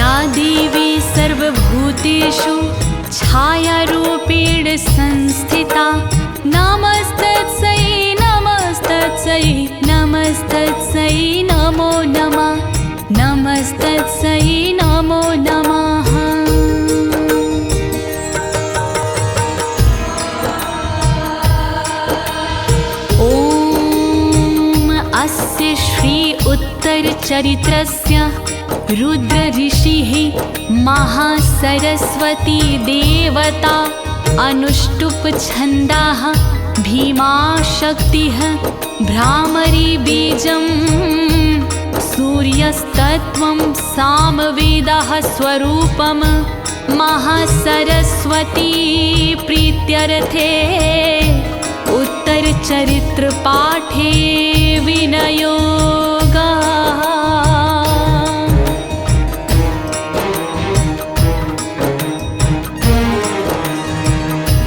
या देवी सर्वभूतेषु छायारूपेण संस्थिता नमस्तस्यै नमस्तस्यै नमस्तस्यै नमो नमः नमस्तस्यै नमो नमः। अस्य श्री उत्तरचरित्रस्य रुद्र ऋषिः महासरस्वती देवता अनुष्टुप छन्दाः भीमाशक्तिः भ्रामरी बीजं सूर्यस्तत्त्वं सामवेदः स्वरूपम् महासरस्वती प्रीत्यर्थे उत्तरचरित्र पाठे विनयोगः।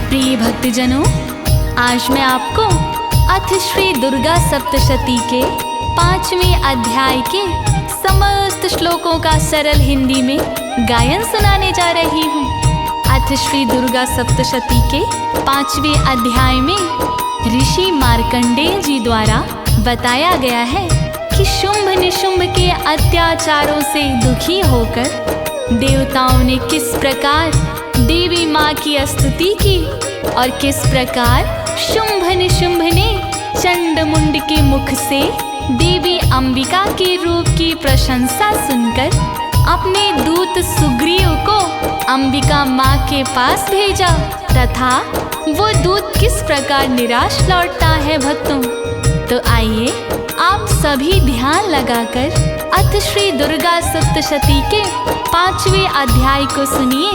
प्रिय भक्तजनों, आज मैं आपको अथ श्री दुर्गा सप्तशती के 5वें अध्याय के समस्त श्लोकों का सरल हिंदी में गायन सुनाने जा रही हूँ। अथ श्री दुर्गा सप्तशती के 5वें अध्याय में ऋषि मार्कंडेय जी द्वारा बताया गया है कि शुंभ निशुंभ के अत्याचारों से दुखी होकर देवताओं ने किस प्रकार देवी माँ की स्तुति की और किस प्रकार शुंभ निशुंभ ने चंडमुंड के मुख से देवी अंबिका के रूप की प्रशंसा सुनकर अपने दूत सुग्रीव को अंबिका माँ के पास भेजा तथा वो दूत किस प्रकार निराश लौटता है भक्तों। तो आइए आप सभी ध्यान लगाकर अथ श्री दुर्गा सप्तशती के 5वें अध्याय को सुनिए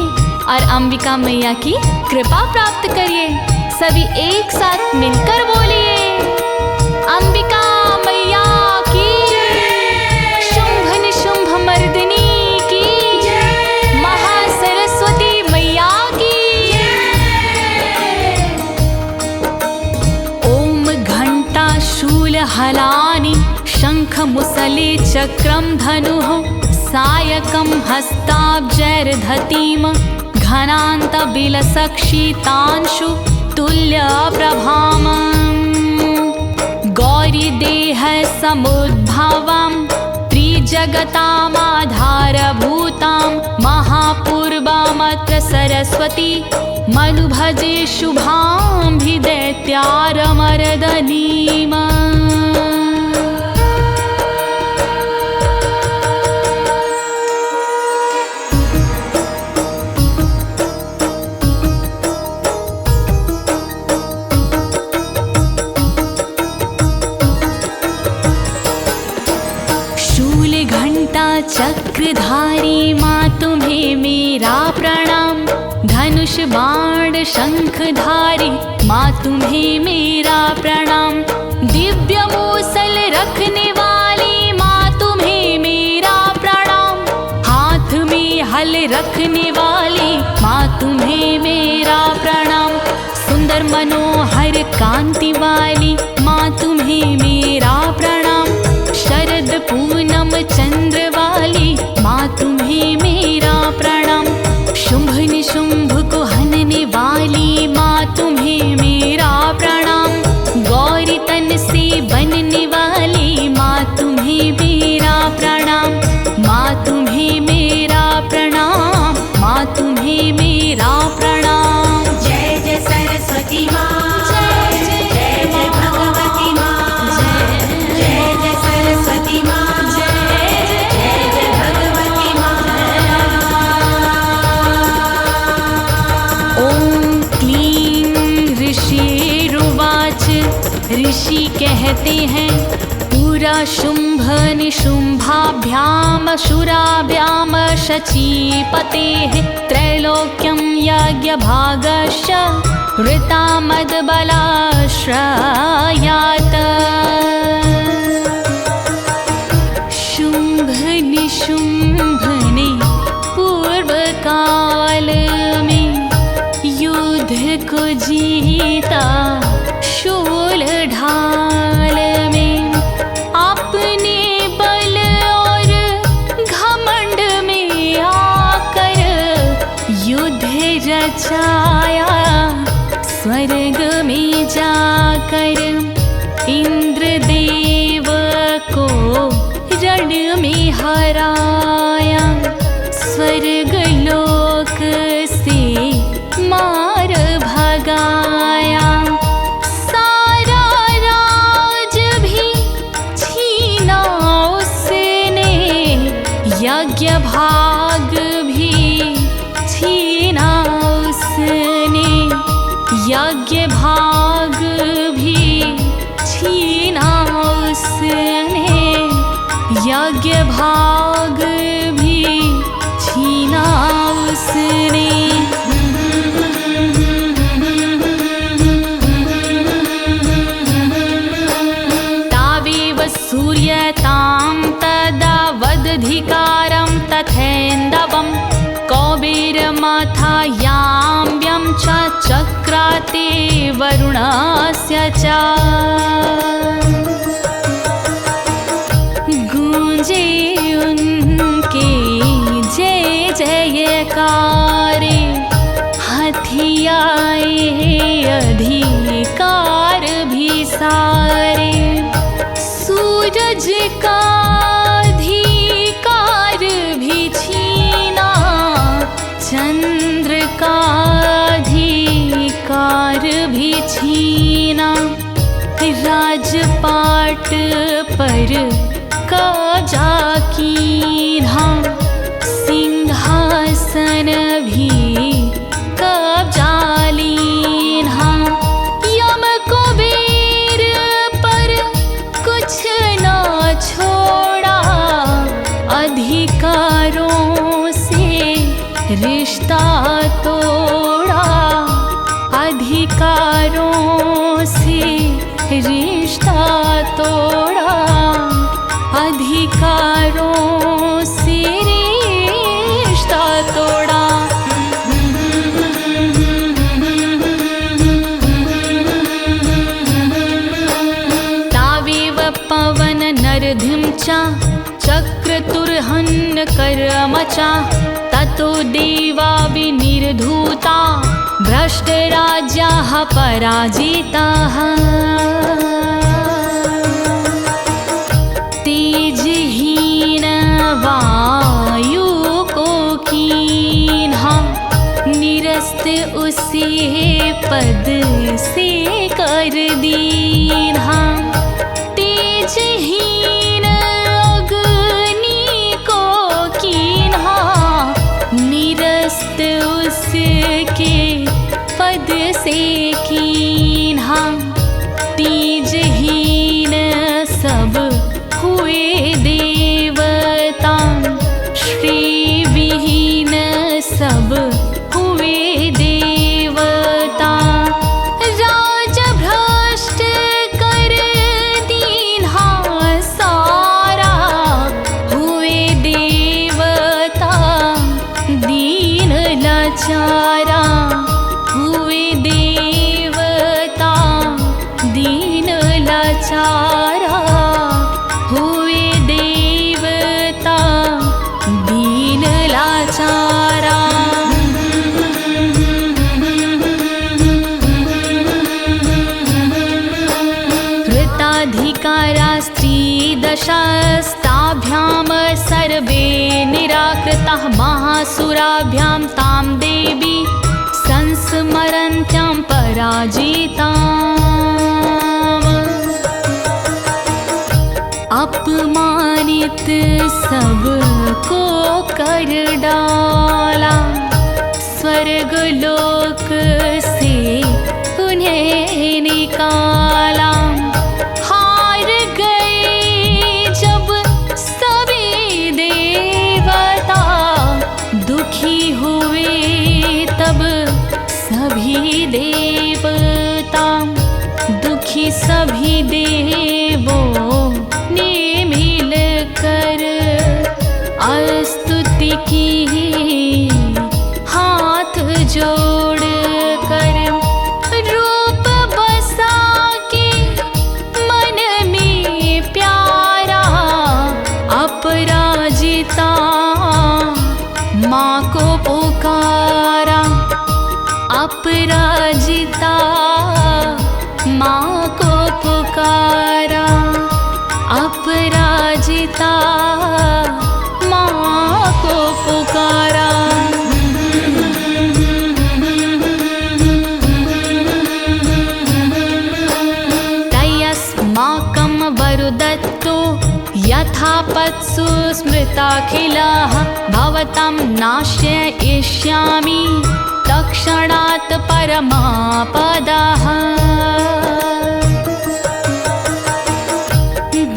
और अंबिका मैया की कृपा प्राप्त करिए। सभी एक साथ मिलकर बोलिए, अंबिका मैया की, शुंभ निशुंभ मर्दिनी की, महासरस्वती मैया की। ओम घंटा शूल हलानि शंख मुसले चक्रम धनुः सायकं हस्ताब्जैर्धतीम घनान्त बिलसक्षितांशु तुल्य प्रभाम गौरी देह समुद्भवं त्रिजगतामाधारभूतां महापूर्वामत्र सरस्वती मनुभजे शुभांभिदैत्यारमर्दनीम्। चक्रधारी माँ तुम्हें मेरा प्रणाम, धनुष बाण शंखधारी माँ तुम्हें मेरा प्रणाम, दिव्य मूसल रखने वाली माँ तुम्हें मेरा प्रणाम, हाथ में हल रखने वाली माँ तुम्हें मेरा प्रणाम, सुंदर मनोहर कांति वाली माँ तुम्हें मेरा प्रणाम, शरद पूनम चंद्र वाली माँ तुम्हें मेरा प्रणाम, शुंभ निशुंभ को हनने वाली माँ तुम्हें मेरा प्रणाम, गौरी तन से बनने वाली माँ तुम्हें मेरा प्रणाम, माँ तुम्हें मेरा प्रणाम, माँ तुम्हें मेरा प्रणाम। जय जय सरस्वती माँ, जय जय भगवती माँ, जय जय सरस्वती माँ, ऋषि कहते हैं पूरा शुंभ निशुंभाभ्याम शुराभ्याम शचीपतेः त्रैलोक्यं यज्ञभागश्च ऋतामदबलाश्रयात्। शुंभ निशुंभ ने पूर्व काल में युद्ध को जीता, शूल ढाल में अपने बल और घमंड में लचाया, स्वर्ग में जाकर इंद्रदेव को रण में हराया, स्वर्ग लोक से मार भगाया, सारा राज भी छीना उसने, यज्ञ भाग भी छीना उसने, यज्ञ भाग भी छीना उसने, यज्ञ भाग भी छीना उसने। तावेव सूर्यतां तदा वदधिकारं तथैन्दवं, कौबेरमाथायाम्यं च चक्राते वरुणस्य च, गूंजे उनके जय जयकारे, हथियाए अधिकार भी सारे, सूरज का अधिकार भी छीना, चंद्र का अधिकार भी छीना, राजपाट पर कब्जा कीन्हा, सिंहासन भी कब्जा लीन्हा, यम कुबेर पर कुछ न छोड़ा, अधिकारों से रिश्ता तोड़ा, अधिकारों से रिश्ता तोड़ा, अधिकारों से रिश्ता तोड़ा। तावेव पवन नरधिं च चक्रतुर्हन्न कर्मचा, ततो देवा विनिर्धूता, भ्रष्टराज्याः पराजिताः, तेजहीन वायु को कीन्हा, निरस्त उसे पद से कर दीन्हा, तेजहीन अग्नि को कीन्हा, निरस्त उसके पद से कीन्हा, तेजहीन सब हुए देवता, श्री विहीन सब हुए देवता, राज भ्रष्ट कर दीन्हा सारा, हुए देवता दीन लाचारा, हुए देवता दीन लाचारा, हुए देवता दीन लाचारा। कृताधिकारा स्त्रीदशास्ताभ्यां सर्वे निराकृताः, महासुराभ्यां तां देवी संस्मरन्त्यां पराजिताम्, अपमानित सबको कर डाला, स्वर्ग लोक से उन्हें निकाला, हार गए जब सभी देवता, दुखी हुए तब सभी देवता, दुखी सभी देवों ने मिलकर स्तुति की, हाथ जोड़ कर रूप बसा के मन में प्यारा, अपराजिता माँ को पुकारा, अपराजिता माँ को पुकारा, अपराजिता माँ को पुकारा। तयस्माकं वरुदत्तो यथापत्सु स्मृताखिलाः भवतां नाशयिष्यामि तत्क्षणात् परमापदाः।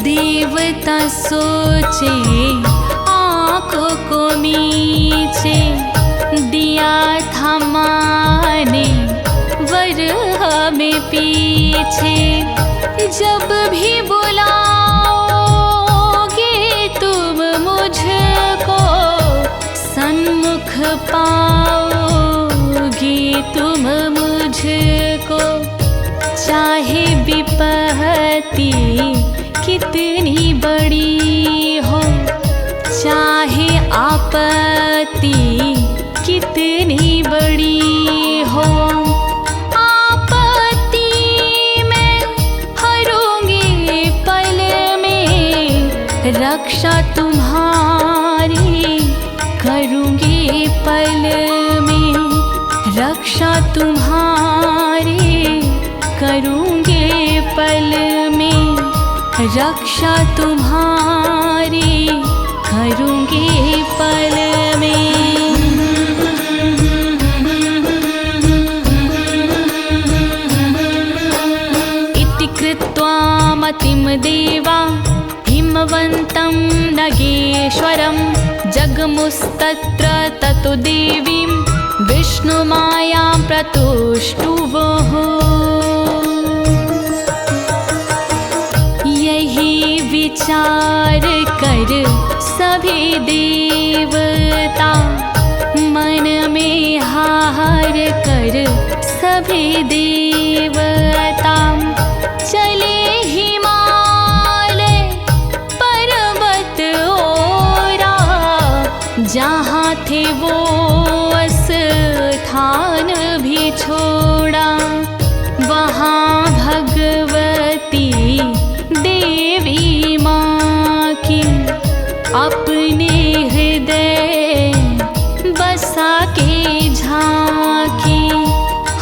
देवता सोचे आँखों को मीचे, दिया था माने वर हमें पीछे। जब भी बुलाओगे तुम मुझको, सन्मुख पाओगे तुम मुझको। चाहे विपत्ति कितनी बड़ी हो, चाहे आपत्ति कितनी बड़ी हो, आपत्ति में हरूंगी पल में, रक्षा तुम्हारी करूँगी पल में, रक्षा तुम्हारी करूँगी पल में, रक्षा तुम्हारी करूँगी पल में। इति कृत्वा मतिं देवा हिमवन्तं नगेश्वरं, जगमुस्तत्र ततो देवीं विष्णुमायां प्रतुष्टुवः। यही विचार कर सभी देवता, मन में हार कर सभी देवता, चले हिमालय पर्वत ओरा, जहाँ थे वो स्थान भी छोड़ा। वहाँ भगवती देवी माँ की अपने हृदय बसा के झांकी,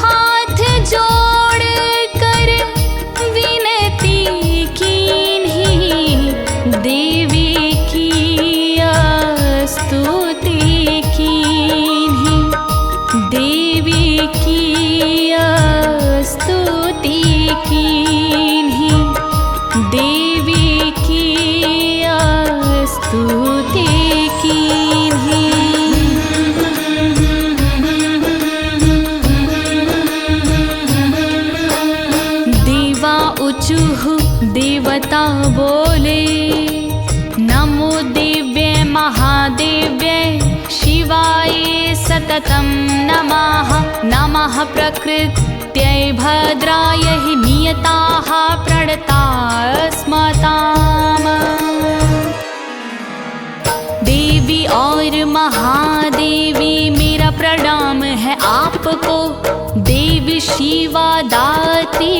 हाथ जोड़ कर विनती कीन्ही, देवी की स्तुति कीन्ही, देवी की स्तुति कीन्ही, देवी की स्तुति कीन्ही। देवा ऊचुः देवता बोले, नमो दिव्ये महादेव्ये शिवाय सततं नमः। नमः प्रकृत्यै भद्रायै नियताः प्रणतास्मताम्। देवी और महादेवी मेरा प्रणाम है आपको, देवी शिवा दात्री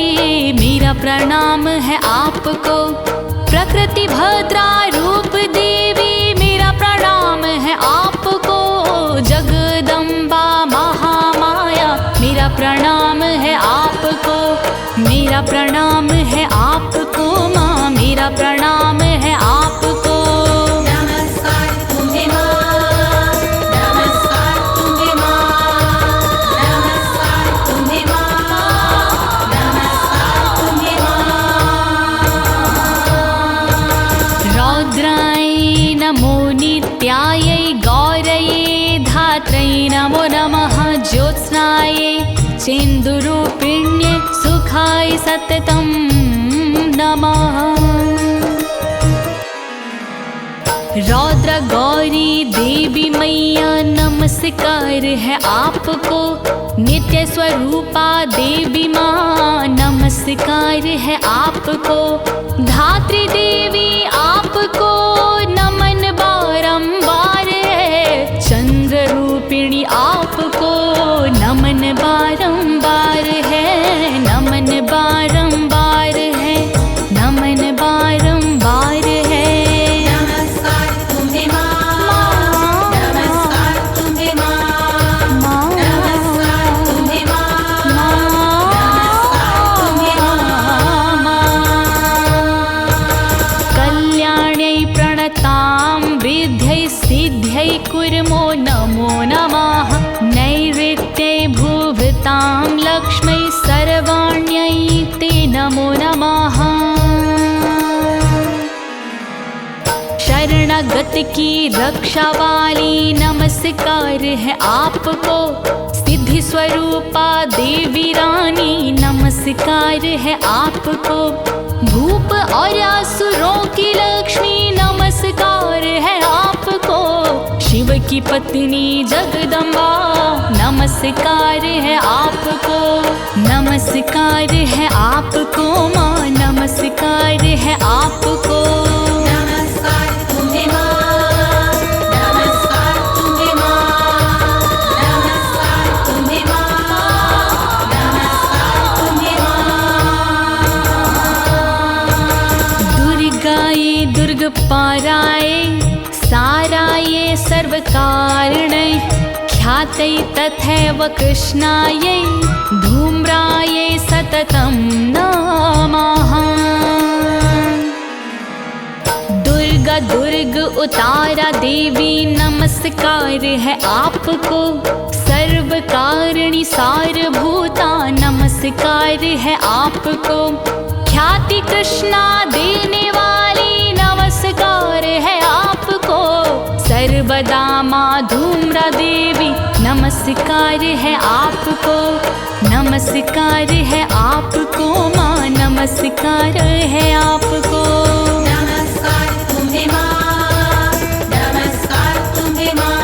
मेरा प्रणाम है आपको, प्रकृति भद्रा रूप देवी मेरा प्रणाम है आपको, जगदम्बा महामाया मेरा प्रणाम है आपको, मेरा प्रणाम है आपको माँ, मेरा प्रणाम है आपको। नमस्कार तुम्हें माँ, नमस्कार तुम्हें माँ, नमस्कार तुम्हें माँ, नमस्कार तुम्हें माँ। रौद्राय नमो नित्यायै गौरये धात्रै नमो नमः। ज्योत्स्नाय चेन्दुरूपिण्ये सुखाय सततं नमः। रौद्र गौरी देवी मैया नमस्कार है आपको, नित्य स्वरूपा देवी माँ नमस्कार है आपको, धात्री देवी आपको नमन बारंबार है, चंद्र रूपिणी आपको नमन बारंबार है, नमन बारंबार है, नमन बारंबार है। नमस्कार तुम्हें माँ, नमस्कार तुम्हें माँ, नमस्कार तुम्हें माँ, नमस्कार तुम्हें माँ। कल्याण्यै प्रणतां विद्यै सिद्ध्यै कुर्मो नमो नमः। नैऋत्यै भुवतां लक्ष्मै सर्वाण्यै ते नमो नमः। शरणागत की रक्षा वाली नमस्कार है आपको। सिद्धि स्वरूपा देवी रानी नमस्कार है आपको। भूप और असुरों की लक्ष्मी नमस्कार है आपको। शिव की पत्नी जगदम्बा नमस्कार है आपको। नमस्कार है आपको माँ, नमस्कार है आपको। नमस्कार तुम्हें माँ, नमस्कार तुम्हें माँ, नमस्कार तुम्हें माँ, नमस्कार तुम्हें माँ। दुर्गाये दुर्ग पाराये साराये सर्वकारणै ख्यातै तथैव कृष्णायै धूम्रायै सततं नमः। दुर्गा दुर्ग उतारा देवी नमस्कार है आपको। सर्वकारिणी सारभूता नमस्कार है आपको। ख्याति कृष्णा देने वाली नमस्कार है आपको। सर्वदा माँ धूम्रा देवी नमस्कार है आपको। नमस्कार है आपको माँ, नमस्कार है आपको। नमस्कार तुम्हें माँ, नमस्कार तुम्हें माँ,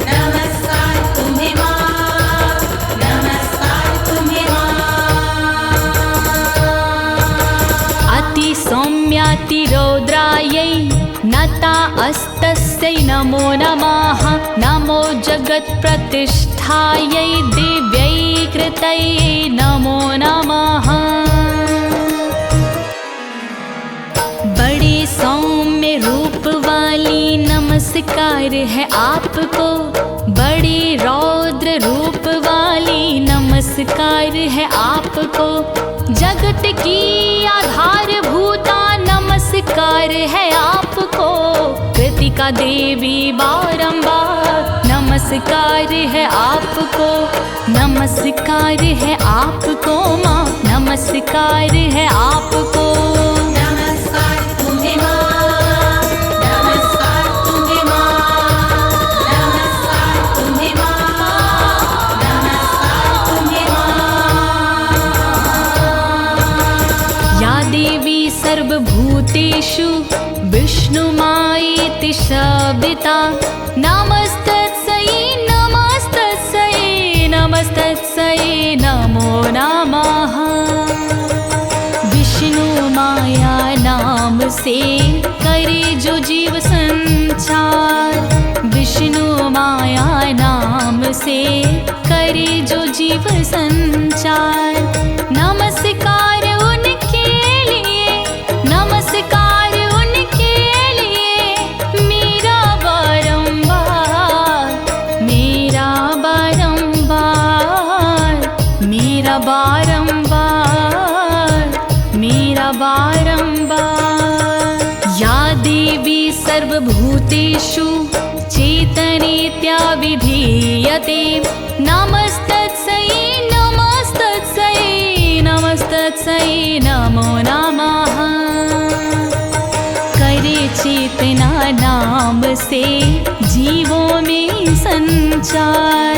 नमस्कार तुम्हें माँ, नमस्कार तुम्हें माँ। अति सौम्याति रौद्रायै नता अस्तस्यै नमो नमः। नमो जगत् प्रतिष्ठायै दिव्यै कृतये नमो नमः। बड़े सौम्य रूप वाली नमस्कार है आपको। बड़े रौद्र रूप वाली नमस्कार है आपको। जगत की आधारभूता नमस्कार है आपको। कृतिका देवी बारंबार नमस्कार है आपको। नमस्कार है आपको माँ, नमस्कार है आपको। नमस्कार तुम्हें माँ, नमस्कार तुम्हें माँ, नमस्कार तुम्हें माँ, नमस्कार तुम्हें माँ। या देवी सर्वभूतेषु विष्णुमायेति शब्दिता नमस्तस्यै नमस्तस्यै नमस्तस्यै नमो नमः। विष्णु माया नाम से करे जो जीव संचार। विष्णु माया नाम से करे जो जीव संचार। नमस्कार उनके लिए, नमस्कार उनके लिए मेरा बारंबार, मेरा बारंबार, मेरा बारंबार, मेरा बारंबार। या देवी सर्वभूतेषु चेतनेत्या विधीयते नमस्तस्यै नमस्तस्यै नमस्तस्यै नमो नमः। करे चेतना नाम से जीवों में संचार।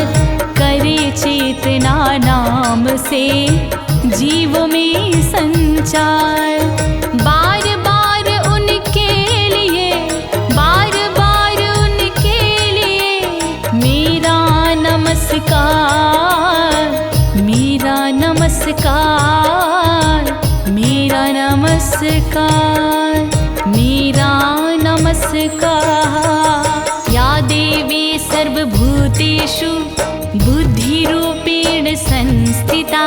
करे चेतना नाम से जीवों में संचार। बार बार उनके लिए, बार बार उनके लिए मेरा नमस्कार, मेरा नमस्कार, मेरा नमस्कार, मेरा नमस्कार। या देवी सर्वभूतेषु बुद्धिरूपेण संस्थिता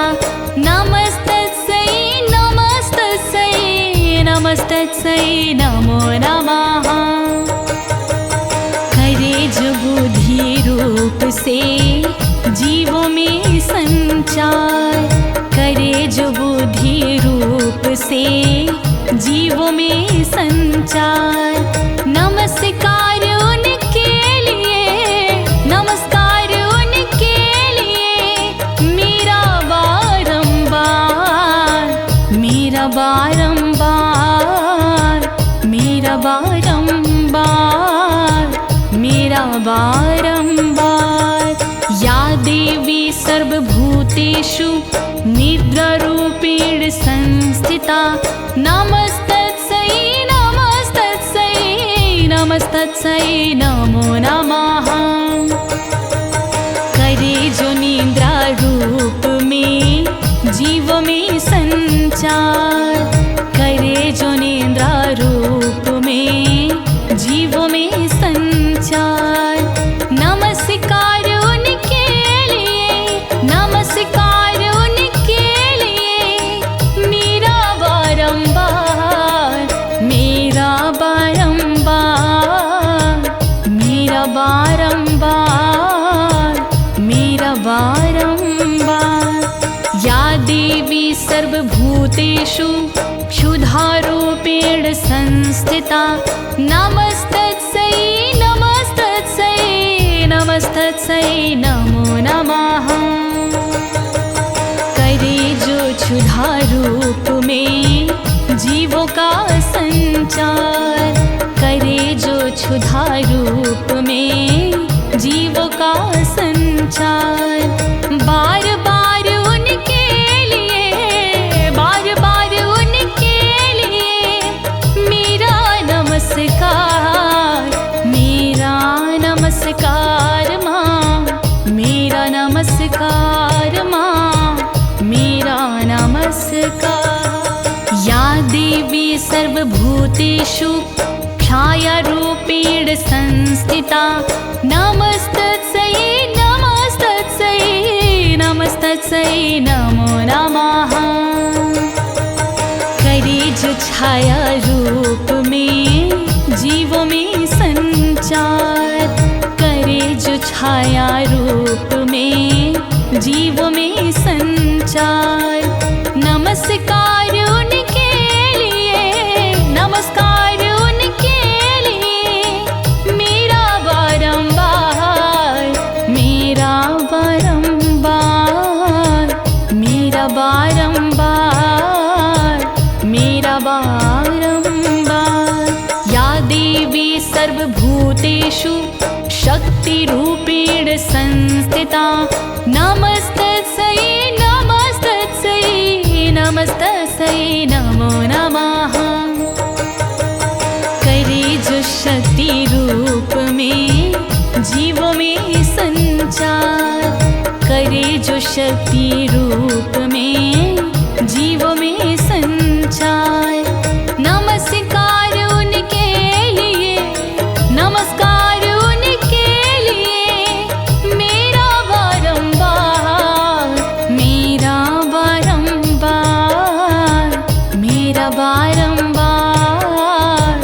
नमस्तस्यै नमस्तस्यै नमस्तस्यै नमो नमः। करे जो बुद्धि रूप से जीवों में संचार, करे जो बुद्धि रूप से जीवों में संचार। नमस्कार उनके लिए, नमस्कार उनके लिए मेरा बारंबार, मेरा बारंबार, मेरा बारंबार, मेरा बारंबार। या देवी सर्वभूतेषु निद्रारूपेण संस्थिता नमस्तस्यै नमस्तस्यै नमस्तस्यै नमो नमः। करे जो निद्रा रूप में जीवों में संचार, करे जो निद्रा रूप में जीवों में संचार। नमस्कार उनके लिए, नमस्कार उनके लिए मेरा बारंबार, मेरा बारंबार, मेरा बारंबार, मेरा बारंबार। या देवी सर्वभूतेषु क्षुधारूपेण संस्थिता नमस्तस्यै नमस्तस्यै नमस्तस्यै नमो नमः। करे जो क्षुधा रूप में जीवों का संचार, करे जो क्षुधा रूप में जीवों का संचार। बार बार उनके लिए, बार बार उनके लिए मेरा नमस्कार, मेरा नमस्कार माँ, मेरा नमस्कार माँ, मेरा नमस्कार। या देवी सर्वभूतेषु छायारूपेण संस्थिता नमस्तस्यै नमस्तस्यै नमस्तस्यै नमो नमः। करे जो छाया रूप में जीवों में संचार, करे जो छाया रूप में जीवों में संचार। नमस्कार उनके लिए, नमस्कार उनके लिए मेरा बारंबार, मेरा बारंबार, मेरा बारंबार, मेरा बारंबार। या देवी सर्वभूतेषु शक्तिरूपेण संस्थिता नमस्तस्यै नमस्तस्यै नमस्तस्यै नमो नमः। करे जो शक्ति रूप में जीवों में संचार, करे जो शक्ति रूप में जीवों में संचार। नमस्कार उनके लिए, नमस्कार उनके लिए मेरा बारंबार, मेरा बारंबार, मेरा बारंबार,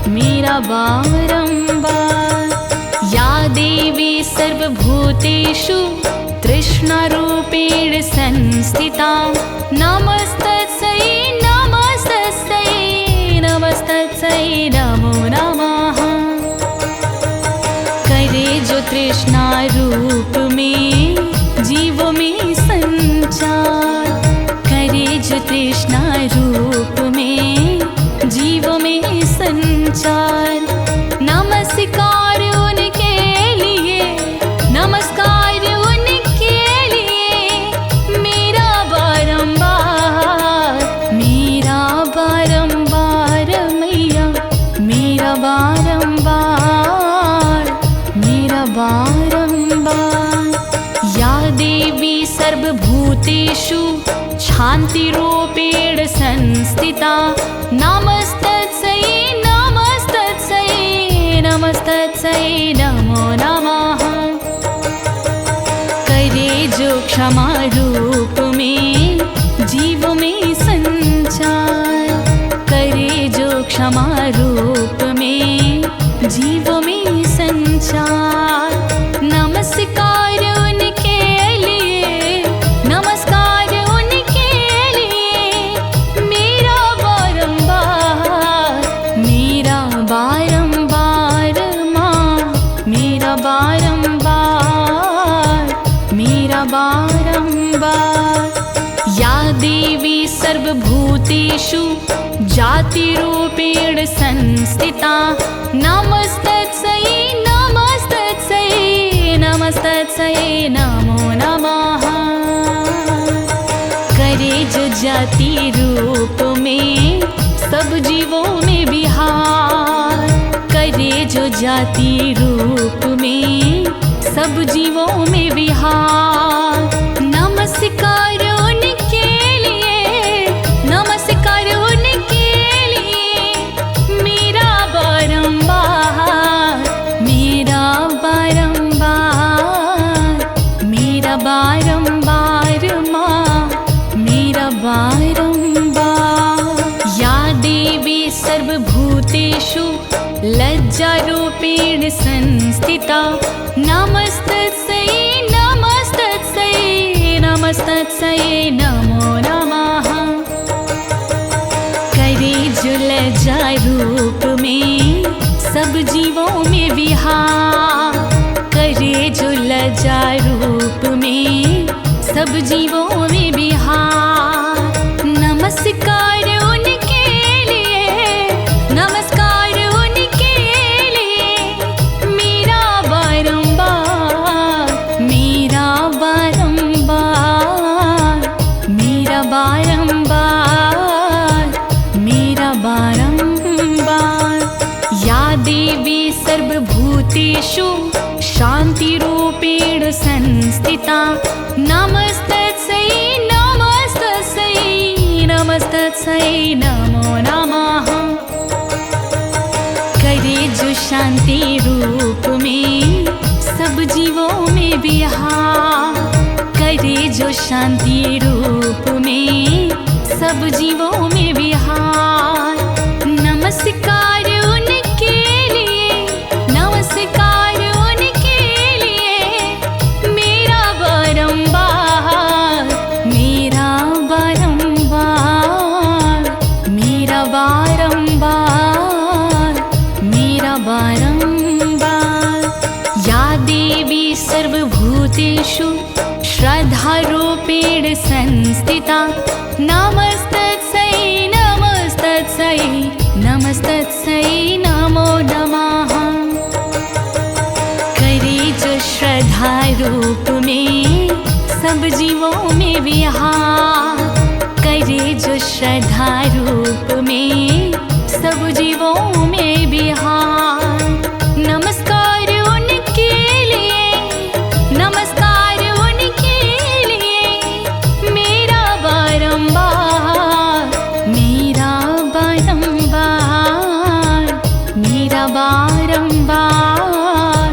मेरा बारंबार। या देवी सर्वभूतेषु तृष्णारूपेण संस्थिता नमस्तस्यै नमस्तस्यै नमस्तस्यै नमो नमः। करे जो तृष्णा रूप में जीवों में संचार, करे जो तृष्णा रूप में जीवों में संचार। नमस्कार उनके लिए, नमस्कार उनके लिए मेरा बारंबार, मेरा बारंबार मैया, मेरा बारंबार, मेरा बारंबार। या देवी सर्वभूतेषु शान्तिरूपेण संस्थिता नमस्तस्यै नमस्तस्यै नमस्तस्यै नमो नमः। क्षमा रूप में जीव में संचार, करे जो क्षमा रूप में जीव में संचार। नमस्कार उनके लिए, नमस्कार उनके लिए, मेरा बारंबार, मेरा बारंबार माँ, मेरा बारंबार, मेरा बारंबार। या देवी सर्वभूतेषु जातिरूपेण संस्थिता, नमस्तस्यै नमस्तस्यै नमस्तस्यै नमो नमः। करे जो जाति रूप में सब जीवों में विहार, करे जो जाति रूप में सब जीवों में विहार। नमस्कार उनके लिए, नमस्कार उनके लिए, मेरा बारंबार, मेरा बारंबार, मेरा बारंबार माँ, मेरा बारंबार। या देवी सर्वभूतेषु लज्जारूपेण संस्थिता, नमस्तस्यै नमस्तस्यै नमस्तस्यै नमो नमः। करे जो लज्जा रूप में सब जीवों में विहार, करे जो लज्जा रूप में सब जीवों में विहार। नमस्कार उनके लिए, नमस्कार उनके लिए, मेरा बारंबार, मेरा बारंबार, मेरा बारंबार, मेरा बारंबार। या देवी सर्वभूतेषु शान्तिरूपेण संस्थिता, नमस्तस्यै नमस्तस्यै नमस्तस्यै नमो नमः। करे जो शांति रूप में सब जीवों में विहार, करे जो शांति रूप में सब जीवों में विहार। नमस्कार उनके लिए, नमस्कार उनके लिए, मेरा बारंबार, मेरा बारंबार, मेरा बारंबार, मेरा बारंबार। या देवी सर्वभूतेषु श्रद्धारूपेण संस्थिता, नमस्तस्यै नमस्तस्यै नमस्तस्यै नमो नमः। करे जो श्रद्धा रूप में सब जीवों में विहार, करे जो श्रद्धा रूप में सब जीवों में विहार। नमस्कार उनके लिए, नमस्कार उनके लिए, मेरा बारंबार, मेरा बारंबार, मेरा बारंबार,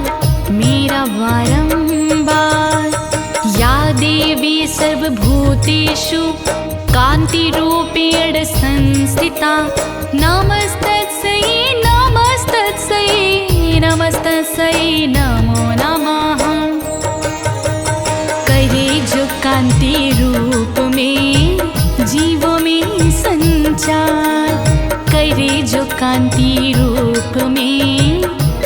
मेरा बारंबार। या देवी सर्वभूतेषु कान्तिरूपेण संस्थिता, नमस्तस्यै नमस्तस्यै नमस्तस्यै नमो नमः। करे जो कांति रूप में जीवों में संचार, करे जो कांति रूप में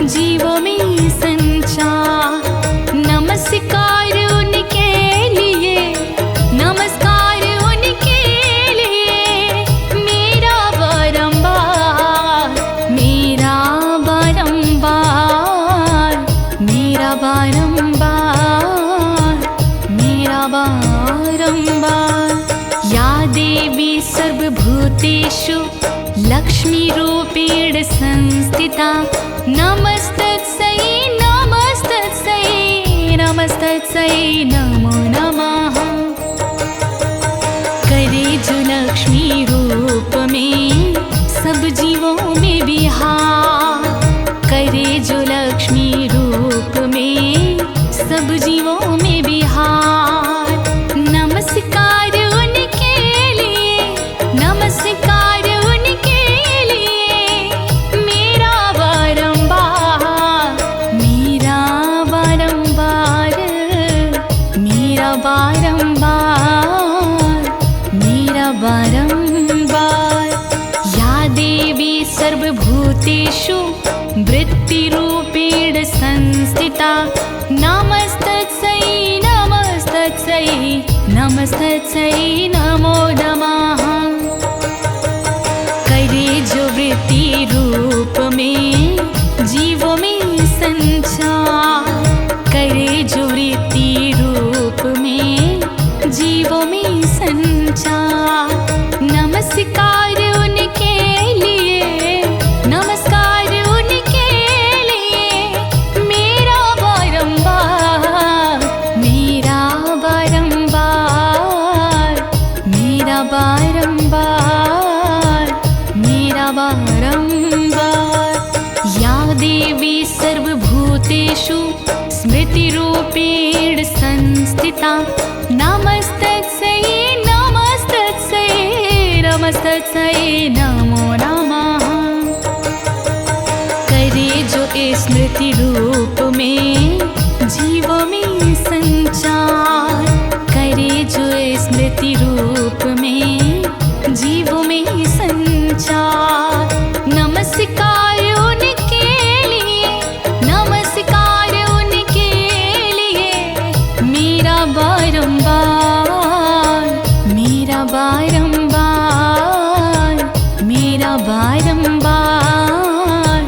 जीवों में संचार। नमस्कार उनके लिए, नमस्कार उनके लिए, मेरा बारंबार, मेरा बारंबार, मेरा बारंबार, मेरा बारंबार। या देवी सर्वभूतेषु लक्ष्मीरूपेण संस्थिता, नमस्तस्यै नमस्तस्यै नमस्तस्यै नमो नमः। करे जो लक्ष्मी रूप में सब जीवों में विहार, करे जो लक्ष्मी रूप में सब जीवों में विहार। बारंबार, मेरा बारंबार। या देवी सर्वभूतेषु वृत्तिरूपेण संस्थिता, नमस्तस्यै नमस्तस्यै नमस्तस्यै नमो नमः। करे जो वृत्ति रूप में जीवों में संचार, करे जो वृत्ति रूप में जीवों में संचार। नमस्कार उनके लिए, नमस्कार उनके लिए, मेरा बारंबार, मेरा बारंबार, मेरा बारंबार, मेरा बारंबार। या देवी सर्वभूतेषु स्मृतिरूपेण संस्थिता, नमस्तस्यै नमस्तस्यै नमस्तस्यै नमो नमः। करे जो स्मृति रूप में जीवों में संचार, करे जो स्मृति रूप में जीवों में संचार। नमस्कार उनके लिए, नमस्कार उनके लिए, मेरा बारंबार, मेरा बारंबार, मेरा बारंबार,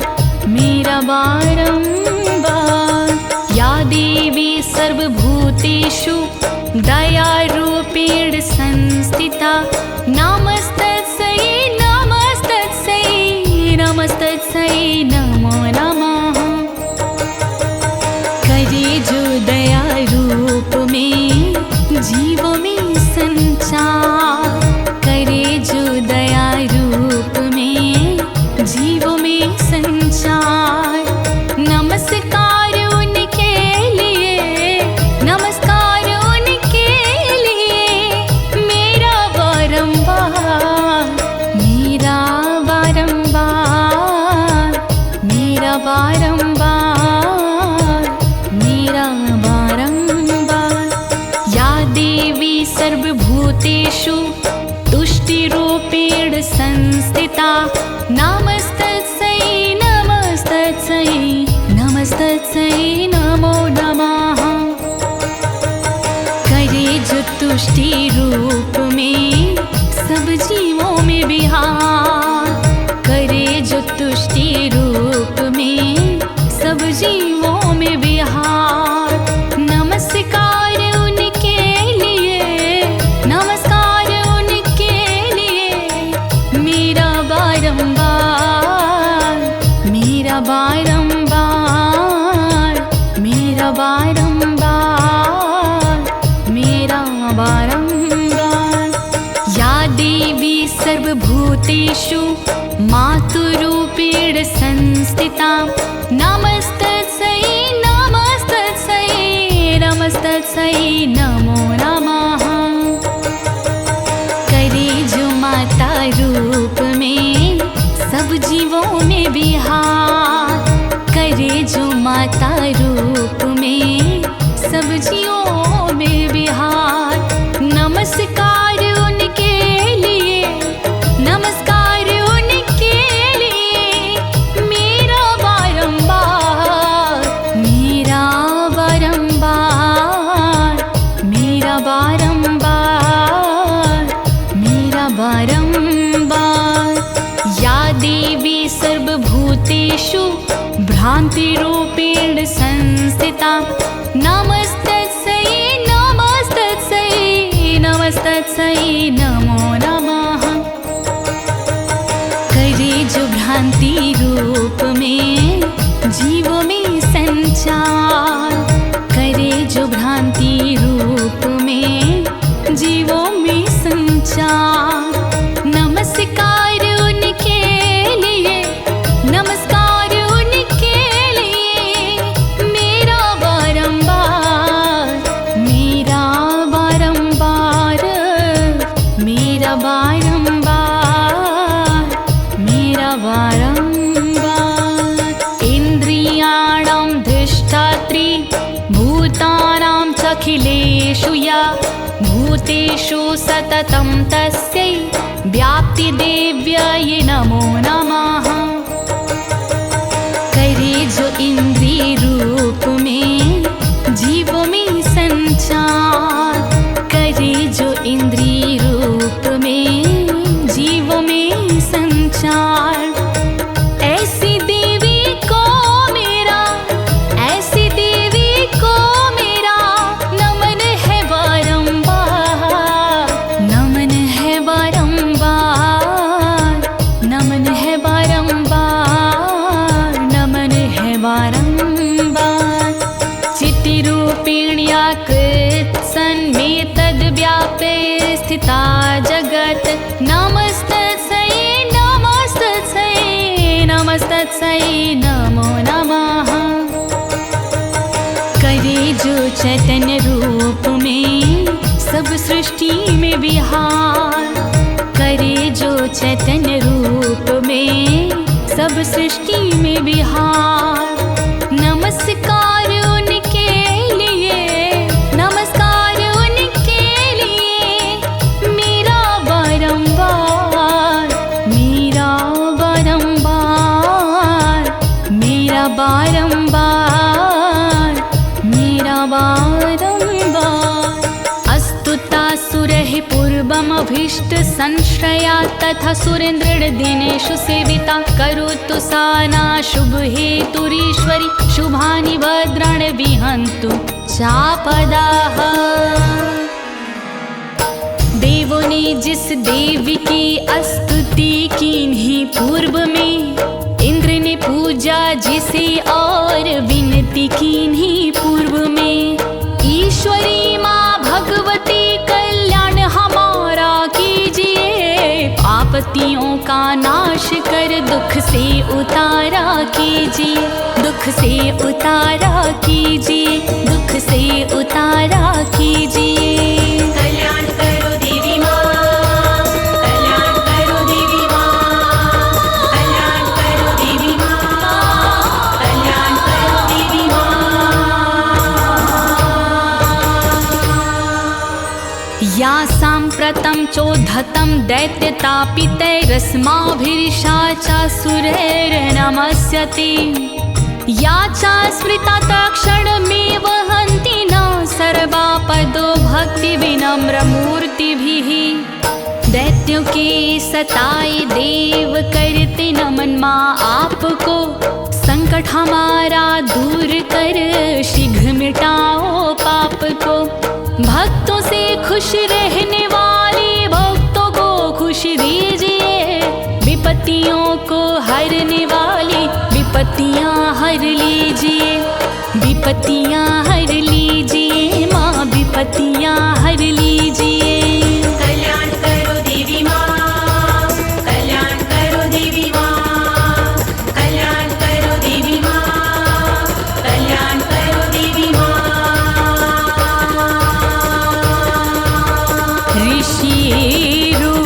मेरा बारंबार। या देवी सर्वभूतेषु दयारूपेण संस्थिता, नमस्तस्यै नमस्तस्यै नमस्तस्यै नमो नमः। करे जो दया रूप में जीवों में संचार, करे जो दया रूप में जीवों में संचार। नमस्कार उनके लिए, नमस्कार उनके लिए, मेरा बारंबार, मेरा बारंबार, मेरा बारंबार, मेरा बारंबार। या देवी सर्वभूतेषु तुष्टिरूपेण संस्थिता, नमस्तस्यै नमस्तस्यै नमस्तस्यै नमो नमः। करे जो तुष्टि रूप में सब जीवों में विहार, करे जो तुष्टि रूप में सब जीवों में विहार। नमस्कार उनके लिए, नमस्कार उनके लिए, मेरा बारंबार, मेरा बारंबार, मेरा बारंबार, मेरा बारंबार। या देवी सर्वभूतेषु मातृरूपेण संस्थिता, नमस्तस्यै नमस्तस्यै नमस्तस्यै नमो नमः। करे जो माता रूप में सब जीवों में विहार, करे जो माता रूप में सब जीवों में विहार। नमस्कार उनके लिए, नमस्कार उनके लिए, मेरा बारंबार, मेरा बारंबार, मेरा बारंबार, मेरा बारंबार। या देवी सर्वभूतेषु भ्रान्तिरूपेण संस्थिता, नमस्तस्यै नमस्तस्यै नमस्तस्यै नमो नमः। करे जो भ्रांति रूप में जीवों में संचार, करे जो भ्रांति रूप में जीवों में संचार। नमस्कार उनके लिए, नमस्कार उनके लिए, मेरा बारंबार, मेरा बारंबार, मेरा बारंबार, मेरा बारंबार। इंद्रियाणां धिष्ठात्री भूतानां च अखिलेषु या भूतेषु सततं तस्यै व्याप्तिदेव्यै नमो नमः। करे जो इंद्रिय रूप में जीव में संचार, करे जो इंद्रिय रूप में जीव में संचार, ऐसी देवी को मेरा, ऐसी देवी को मेरा नमन है बारंबार, नमन है बारंबार, नमन है बारंबार, नमन है बारंबार। चित्तिरूपिण्या कृत्सन्मेतद् व्यापे स्थिता जगत् नमस्तस्यै नमस्तस्यै नमस्तस्यै नमो नमः। करे जो चैतन्य रूप में सब सृष्टि में विहार, करे जो चैतन्य रूप में सब सृष्टि में विहार, नमस्कार उनके लिए, नमस्कार उनके लिए मेरा बारंबार, मेरा बारंबार, मेरा बारंबार, मेरा बारंबार। अस्तुतासुरैः पूर्वमभीष्ट संश्रया तथा सुरेन्द्रदिनेषु सेविता, करोतु सा नः शुभहेतुरीश्वरी, शुभानि भद्राणि विहन्तु चापदाः। देवों ने जिस देवी की स्तुति कीन्ही पूर्व में, इंद्र ने पूजा जिसे और विनती कीन्ही पूर्व में, ईश्वरी माँ भगवती कल्याण हमारा कीजिए, आपत्तियों का नाश कर दुख से उतारा कीजिए, दुख से उतारा कीजिए, दुख से उतारा कीजिए। कल्याण करो देवी माँ, कल्याण करो देवी माँ, कल्याण करो देवी माँ, कल्याण करो देवी माँ। या साम्प्रतं चोद्धतं दैत्यतापितैरस्माभिर्षाचासुरैर्नमस्यते, या चा स्मृता तत्क्षणमेव हन्ति न सर्वापदो भक्ति विनम्रमूर्तिभिः। दैत्यों के सताए देव करते नमन माँ आपको, संकट हमारा दूर कर शीघ्र मिटाओ पाप को। भक्तों से खुश रहने वाले भक्तों को खुश दीजिए, विपत्तियों को हरने वाली विपत्तियाँ हर लीजिए, विपत्तियाँ हर लीजिए माँ, विपत्तियाँ हर लीजिए। कल्याण करो देवी माँ, कल्याण करो देवी माँ, कल्याण करो देवी माँ, कल्याण करो देवी माँ।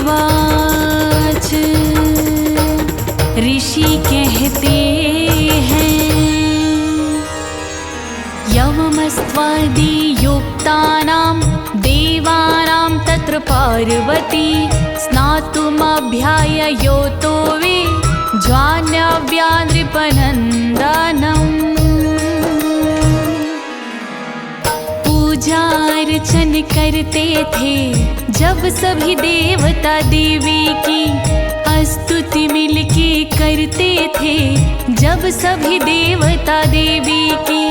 ऋषिरुवाच, ऋषि कहते हैं, यवमस्त्वादियुक्तानां देवानां तत्र पार्वती, स्नातुमभ्याययोतो वे ज्वान्यव्या नृपनन्दनम्। पूजा अर्चन करते थे जब सभी देवता देवी की, स्तुति मिलके करते थे जब सभी देवता देवी की।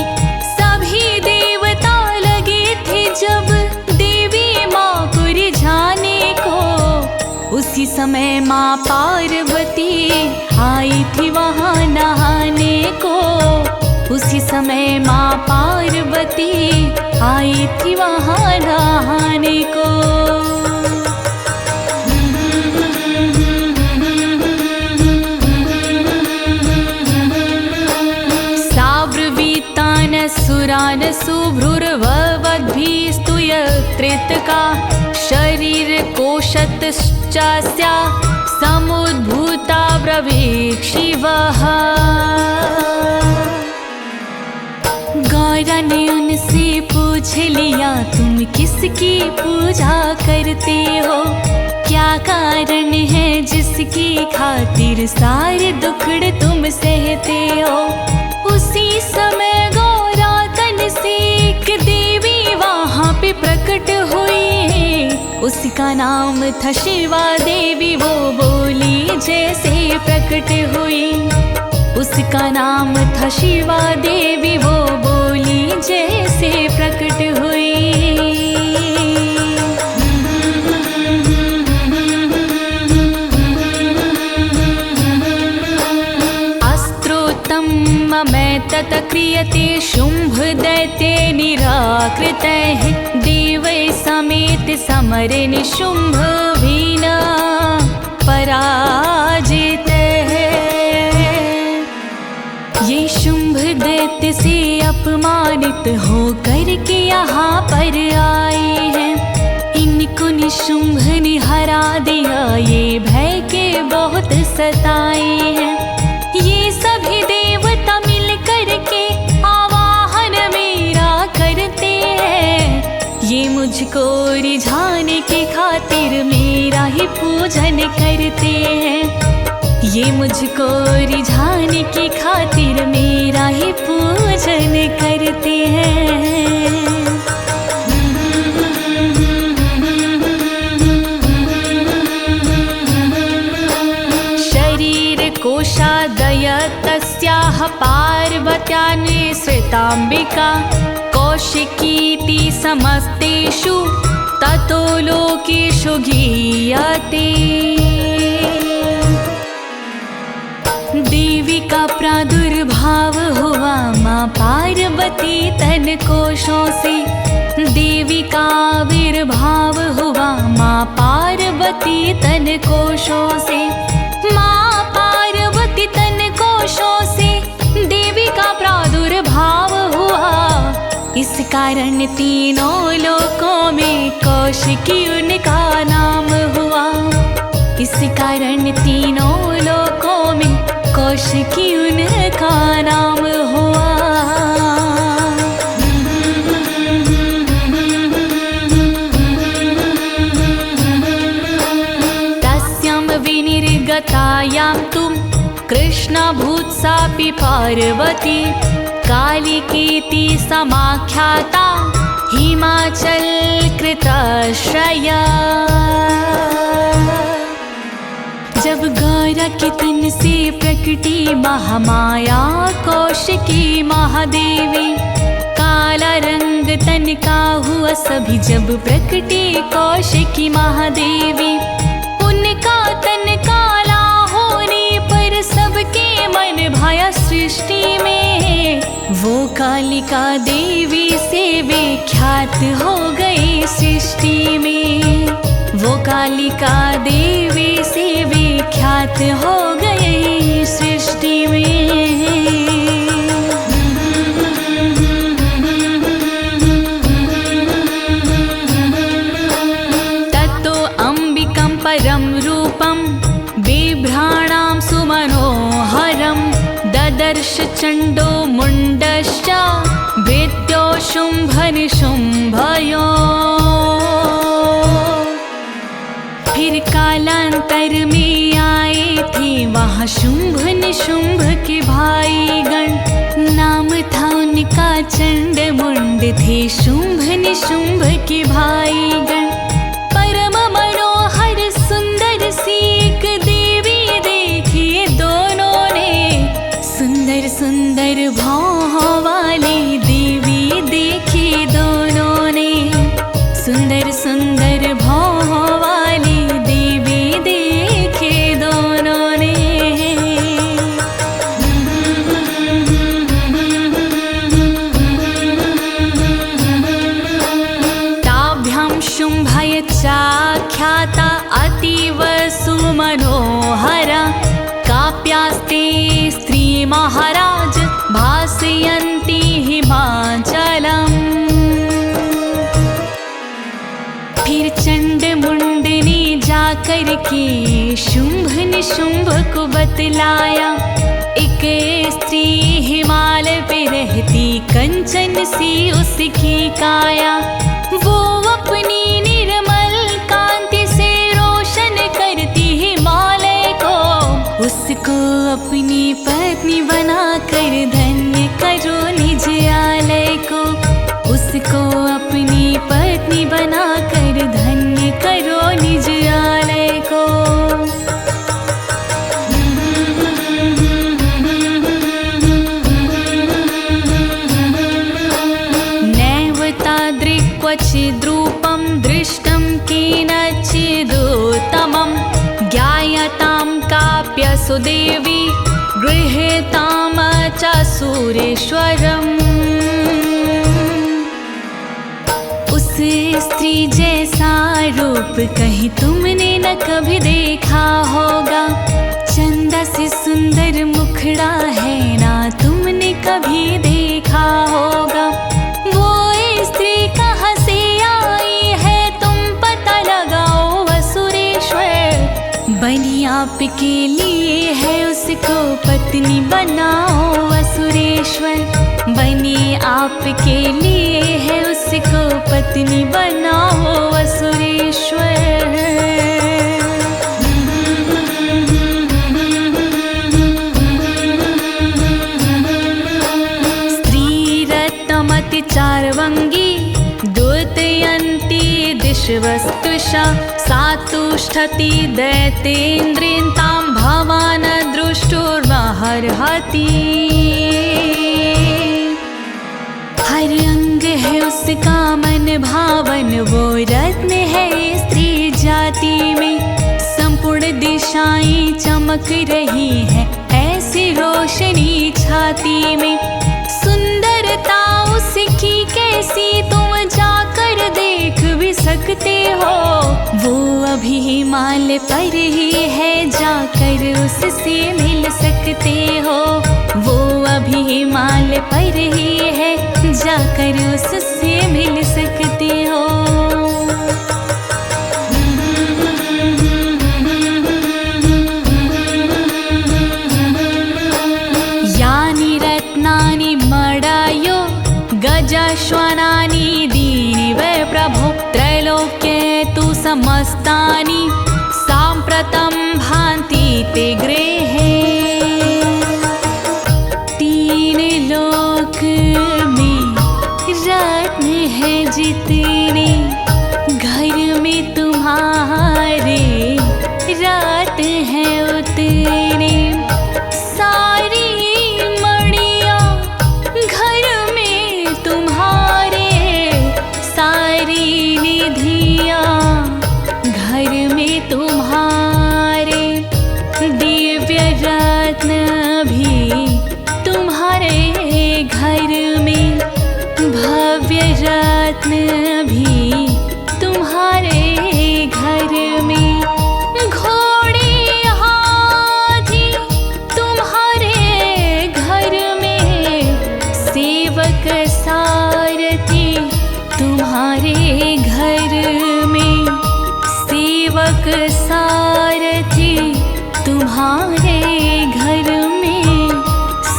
सभी देवता लगे थे जब देवी माँ को रिझाने को, उसी समय माँ पार्वती आई थी वहाँ नहाने को, उसी समय माँ पार्वती आई थी वहाँ नहाने को। सुरान सुभ्रुर्ववद्भिस्तुयत्रितका, शरीर कोशतश्चास्या समुद्भूता ब्रवीक्षिवः। गौरा ने उनसे पूछ लिया, तुम किसकी पूजा करते हो? क्या कारण है जिसकी खातिर सारे दुखड़े तुम सहते हो? उसी समय गौरा तन से एक देवी वहाँ पे प्रकट हुई, उसका नाम था शिवा देवी। वो बोली जैसे प्रकट हुई, उसका नाम था शिवा देवी। वो बोली जैसे प्रकट हुई। अस्त्रोतं ममेतत् क्रियते शुंभ दैत्ये निराकृतैः, देवै समेत समरे निशुंभ वीना पराजितैः। ये शुंभ दैत्य से अपमानित होकर के यहाँ पर आए हैं, इनको निशुंभ ने हरा दिया, ये भय के बहुत सताए हैं। ये सभी देवता मिल कर के आवाहन मेरा करते हैं, ये मुझको रिझाने के खातिर मेरा ही पूजन करते हैं। ये मुझको रिझाने की खातिर मेरा ही पूजन करते हैं। शरीर कोशादय तस्याः पार्वत्या निःसृताम्बिका, कौशिकीति समस्तेषु ततो लोकेषु गीयते। देवी का प्रादुर्भाव हुआ माँ पार्वती तन कोशों से, देवी का आविर्भाव हुआ माँ पार्वती तन कोशों से। माँ पार्वती तन कोशों से देवी का प्रादुर्भाव हुआ, इस कारण तीनों लोकों में कौशिकी उनका नाम हुआ। इस कारण तीनों लोकों में कौशिकी उनका नाम हुआ। तस्यां विनिर्गतायां तु कृष्णभूत्सापि पार्वती, कालिकीति समाख्याता हिमाचल कृताश्रया। जब गौरा के तन से प्रकटी महामाया कौशिकी महादेवी, काला रंग तन का हुआ सभी जब प्रकटी कौशिकी महादेवी। उनका तन काला होने पर सबके मन भाया सृष्टि में, वो कालिका देवी से विख्यात हो गई सृष्टि में। वो कालिका देवी से विख्यात हो गई सृष्टि में। ततो अंबिकं परम रूपं बिभ्राणां सुमनोहरं, ददर्श चंडो मुंडश्च भृत्यो शुंभ निशुंभयो। फिर कालांतर में आए थे वहाँ शुंभ निशुंभ के भाई गण, नाम था उनका चंड मुंड, थे शुंभ निशुंभ के भाई गण। परम मनोहर सुंदर सी एक देवी देखी दोनों ने, सुंदर सुंदर भाव वाली देवी देखी दोनों ने, सुंदर सुंदर भाव वाली देवी देखे दोनों ने। ताभ्यां शुंभय चाख्याता अतीव सुमनोहरा, काप्यास्ते स्त्री महाराज भासयन्ति हिमाचलम्। फिर चंड मुंड ने जाकर के शुंभ निशुंभ को बतलाया, एक स्त्री हिमालय पे रहती, कंचन सी उसकी काया। वो अपनी निर्मल कांति से रोशन करती हिमालय को। उसको अपनी पत्नी बनाकर धन्य करो निज आलय को। उसको अपनी पत्नी बनाकर धन्य करो निज आलय को। नैव तादृक्क्वचिद्रूपं दृष्टं केनचिदुत्तमं। ज्ञायतां काप्यसु देवी गृह्यतां च सुरेश्वरम्। उस स्त्री जैसा रूप कहीं तुमने न कभी देखा होगा। चंदा से सुंदर मुखड़ा है ना तुमने कभी देखा होगा। वो स्त्री कहाँ से आई है तुम पता लगाओ असुरेश्वर। बनी आपके लिए है उसको पत्नी बनाओ असुरेश्वर। बनी आपके लिए है उसको पत्नी बनाओ असुरेश्वर। स्त्रीरत्नमति चार्वङ्गी द्योतयन्ती दिशवस्तुषा। सा तुष्ठति दैतेन्द्रियं तां भवान् दृष्टुर्महर्हति। हर अंग है उसका मन भावन, वो रत्न है स्त्री जाति में। संपूर्ण दिशाएं चमक रही है ऐसी रोशनी छाती में। सुंदरता उसकी कैसी तुम जाकर देख भी सकते हो। वो अभी हिमालय पर ही है, जाकर उससे मिल सकते हो। वो अभी हिमालय पर ही है, जाकर उससे मिल सकते हो। यानि रत्नानि मडायो गजाश्वानानि दीनि वै प्रभो। त्रैलोक्ये तु समस्तानि साम्प्रतं भान्ति ते गृहे। तीन लोक में रत्न है जितने, घर में तुम्हारे रत्न है उतने। सारी मणियाँ घर में तुम्हारे, सारी निधियाँ घर में तुम्हारे। दिव्य रत्न भी तुम्हारे घर में, भव्य रत्न भी तुम्हारे घर में। घोड़े हाथी तुम्हारे घर में, सेवक सारथी तुम्हारे घर में। सेवक सारथी तुम्हारे घर में।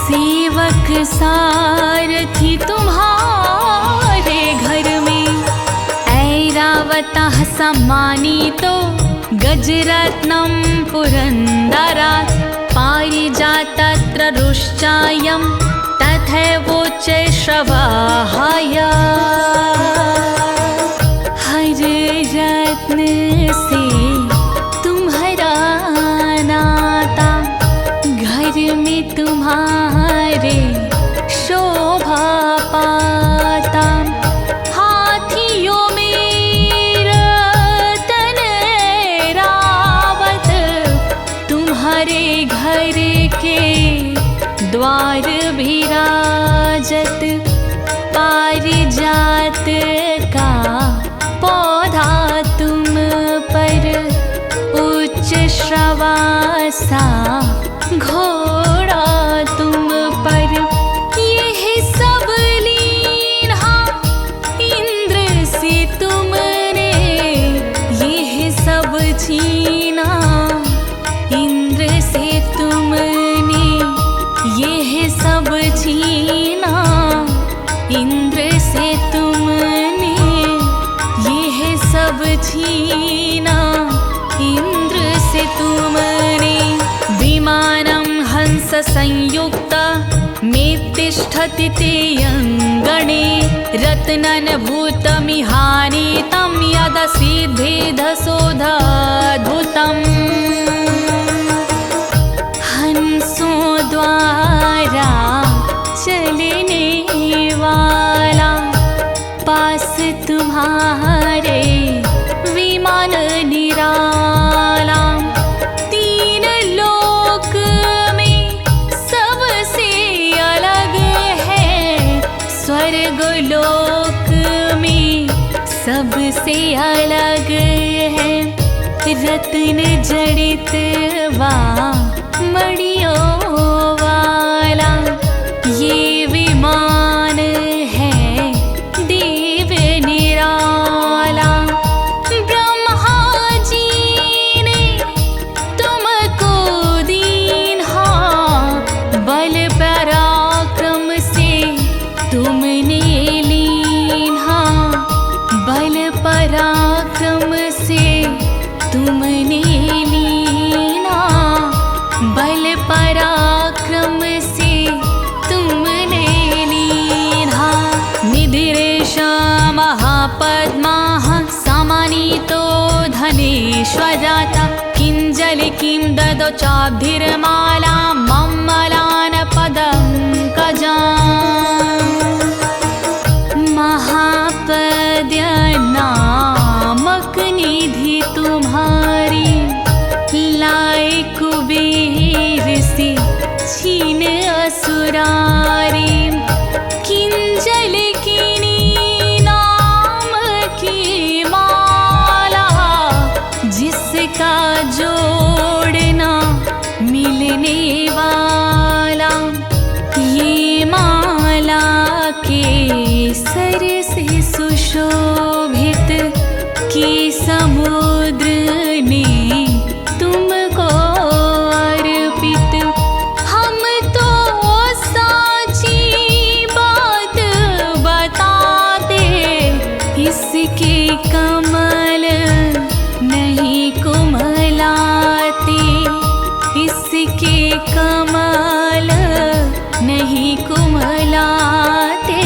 सेवक सारथी तुम्हारे घर में। ऐरावतः सम्मानितो गजरत्नं पुरन्दरात्। पारिजातत्र रुश्चायं तथैवोच्च श्रवाहाय। हर रत्न से तुम्हारा नाता, घर में तुम्हारे शोभा पाता। हाथियों में रतन रावत तुम्हारे घर के द्वार विराजत। पारिजात का पौधा तुम पर, उच्च श्रवासा घोड़ा तुम पर। यह सब लीला इंद्र से तुमने, यह सब छीना इंद्र से तुमने। छीना इंद्र से तुमने। विमानं हंस संयुक्त में तिष्ठति ते अङ्गणे। रत्नन भूतमिहानीतं यदसिद्धेधसोऽद्भुतम्। हंसों द्वारा चलने वाला पास तुम्हारे विमान निराला। तीन लोक में सबसे अलग है, स्वर्ग लोक में सबसे अलग है। रत्न जड़ित वा मणियों वाला ये विमान है देव निराला। ब्रह्मा जी ने तुमको दीन्हा, बल पराक्रम से तुमने लीन्हा। बल पराक्रम से तुमने लीना। बल पराक्रम से तुमने लीना। निधिरेश महापद्माः समानीतो धनेश्वराता। किंजल किं ददौ चाब्धिर्माला मम्मलान पदङ्कजाम्। महापद्य नामक निधि तुम्हारी, लाए कुबेर से छीन असुरारी। किंजल किनी नाम की माला, जिसका जोड़ना मिलने वाला। ये माला के सर से सुशोभित कि समुद्र ने तुमको अर्पित। हम तो साची बात बताते, इसके कमल नहीं कुमलाते। इसके कमल नहीं कुमलाते।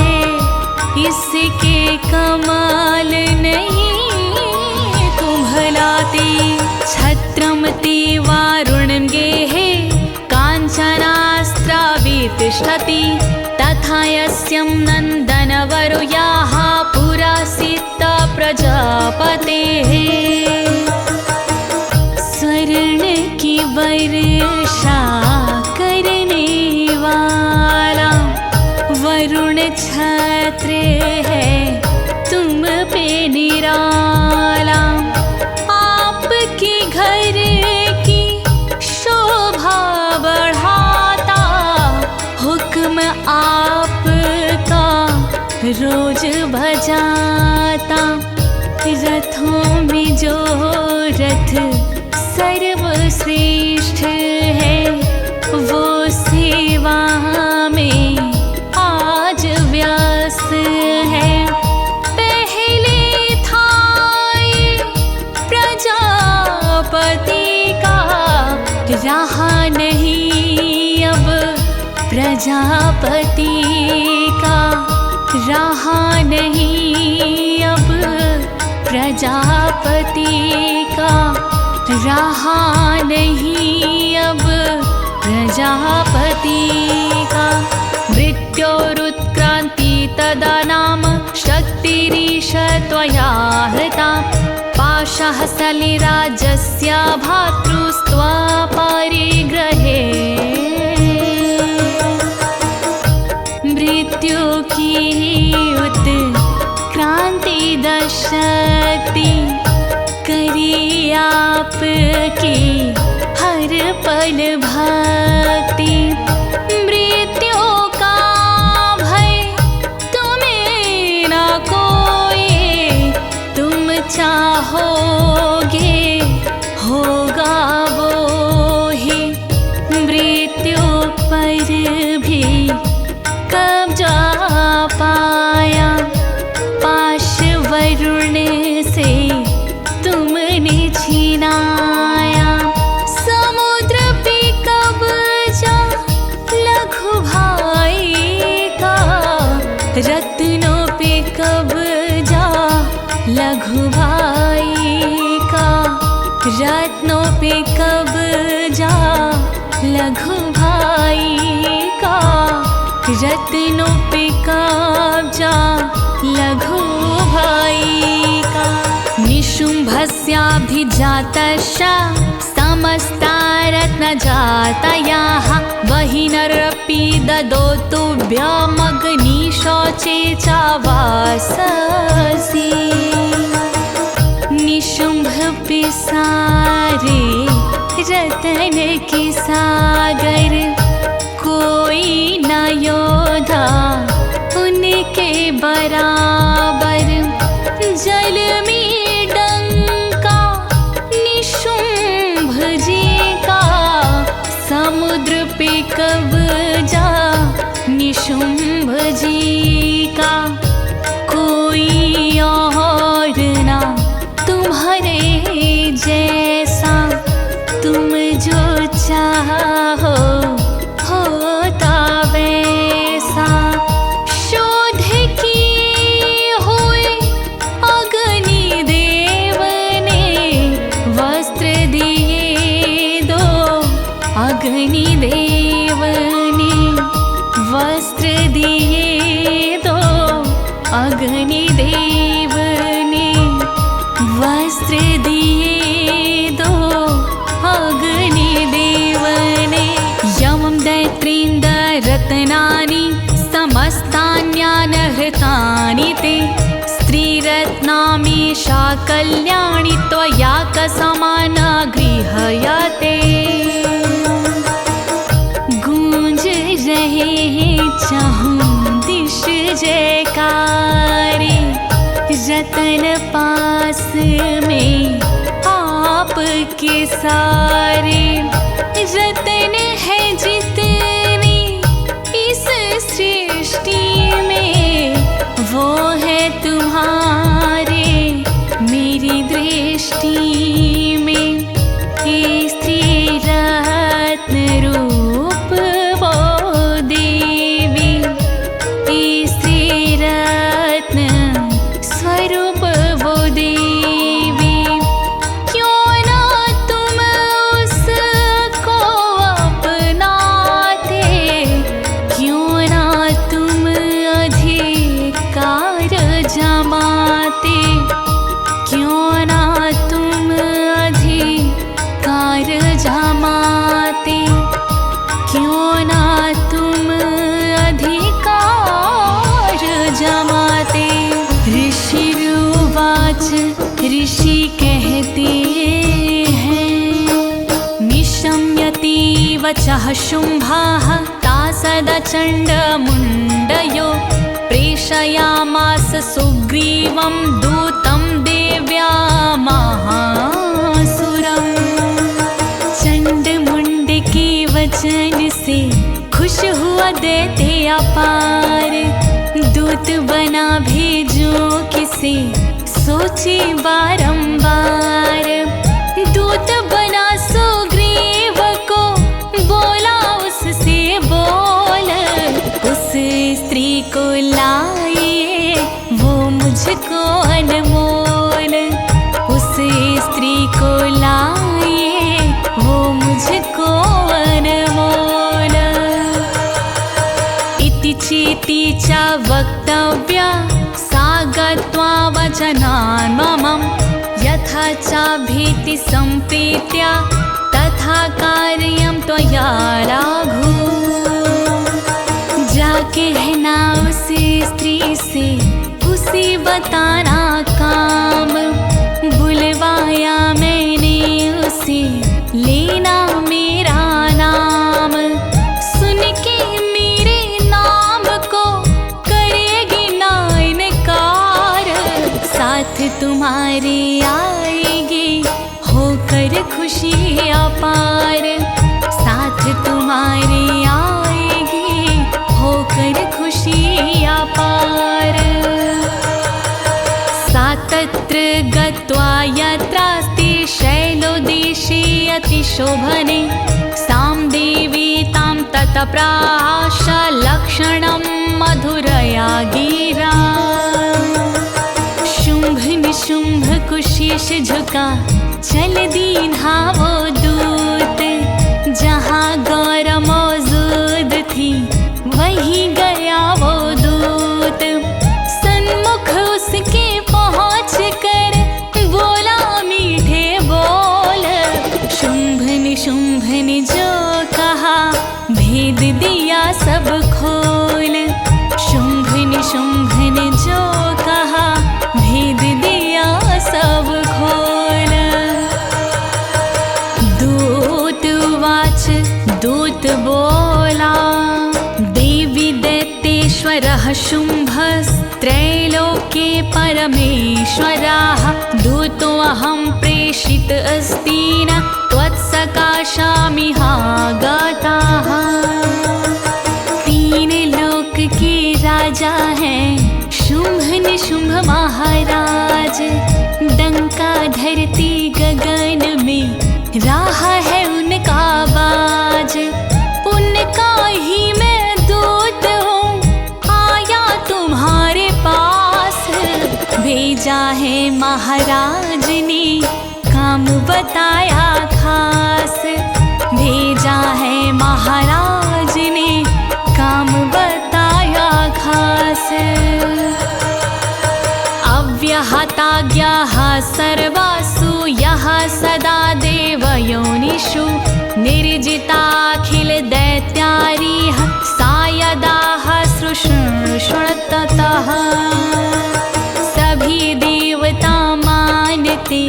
इसके कमाल नहीं कुम्भलाते। छत्रम ते वारुणं गेहे काञ्चनास्त्रावितिष्ठति। तथा यस्यं नन्दनवरो याः पुरासित प्रजापतेः। स्वर्ण की वर्षा करने वाला वरुण छत्र है तुम पे निराला। आपके घर की शोभा बढ़ाता, हुक्म आपका रोज भजाता। रथों में जो रथ सर्वश्रेष्ठ है, वो सेवा में आज व्यस्त है। पहले था ये प्रजापति का, रहा नहीं अब प्रजापति का। रहा नहीं अब प्रजापति का। रहा नहीं अब प्रजापति का। मृत्योरुत्क्रान्ति तदा नाम शक्तिरीश त्वया हृता। पाशः सलिराजस्य भातृस्त्वा परिग्रहे। मृत्यु की उत्क्रांति दशक्ति करी आपकी हर पल भक्ति। मृत्यु का भय तुम्हें न कोई, तुम चाहोगे होगा वो ही। मृत्यु पर भी कब्जा पाया, पाश वरुण से लघु भाई का रत्नों पे कब्जा, लघु भाई का रत्नों पे कब्जा, लघु भाई का। निशुम्भस्याभिजातश्च समस्ता रत्नजातयाः बहिनरपि ददोतुभ्यमग्निशौचे चावाससि। निशुम्भ पे सारे रतन के सागर, कोई न योधा उनके बराबर। जल में डंका निशुम्भ जी का, समुद्र पे कब्जा निशुम्भ जी का। कोई और ना तुम्हारे जैसा, तुम जो चाहो होता वैसा। शोध किए हुए अग्नि देव ने वस्त्र दिए दो, अग्नि देव ने वस्त्र दिए दो, अग्नि देव ने वस्त्र दिए दो, अग्नि देव ने। यमं दैत्रेन्द्र रत्नानि समस्तान्यानहृतानि ते, स्त्रीरत्नामीशा कल्याणि त्वया कसमाना गृह्यते। गूंज रहे हैं चहुं दिश जयकारे, रतन पास में आपके सारे। रतन है जितने इस सृष्टि में, वो है तुम्हारे मेरी दृष्टि में। हे स्त्री रत्न रूप वो देवी, हे स्त्री रत्न स्वरूप वो देवी। क्यों ना तुम उसको अपनाते, क्यों ना तुम अधिकार जमाते, क्यों ना तुम अधिकार जमाते, क्यों ना तुम अधिकार जमाते। ऋषिरुवाच, ऋषि कहते हैं, निशम्यति वचः शुम्भः तासदचण्डमुण्डयो, प्रेषयामास सुग्रीवं दूतं देव्या महासुरम्। चंड मुंड के वचन से खुश हुआ दैत्य अपार, दूत बना भेजो किसे सोचे बारंबार। दूत बना सुग्रीव को बोला उससे बोल, उस स्त्री को लाइए वो मुझको अनमोल, उस स्त्री को लाइए वो मुझको अनमोल। इति चेति च वक्तव्या सा गत्वा वचनान् मम, यथा चाभीति सम्प्रीत्या तथा कार्यं त्वया राघु। जा कहना उस स्त्री से उसे बताना काम, बुलवाया मैंने उसे लेना मेरा नाम। सुन के मेरे नाम को करेगी ना इनकार, साथ तुम्हारे आएगी होकर खुशी अपार, साथ तुम्हारे आएगी होकर खुशी अपार। सा तत्र गत्वा यत्रास्ति शैलोदेशे अतिशोभने, सां देवी तां ततप्राश लक्षणं मधुरया गिरा। शुम्भ निशुंभ को शीश झुका, चल दीन्हा वो दूत। जहाँ गौर मौजूद थी वहीं गया वो दूत। सन्मुख उसके पहुँच कर बोला मीठे बोल। शुंभ निशुंभ ने जो कहा भेद दिया सब खोल। शुंभ निशुंभ ने जो कहा भेद दिया सब खोल। दूत उवाच, दूत बोला, देवी दैत्येश्वरः शुंभस्त्रैलोक्ये परमेश्वराः। दूतोऽहं प्रेषित अस्ति न त्वत्सकाशामिहागताः। तीन लोक के राजा हैं शुंभ निशुंभ महाराज। डंका धरती गगन में राह है उनका बाज। उनका ही मैं दूत हूँ आया तुम्हारे पास। भेजा है महाराज ने काम बताया खास। भेजा है महाराज ने काम बताया खास। अव्यहताज्ञाः सर्वासु यः सदा देवयोनिषु। निर्जिताखिल दैत्यारीः सायदाः सृष्णुततः। सभी देवता मानते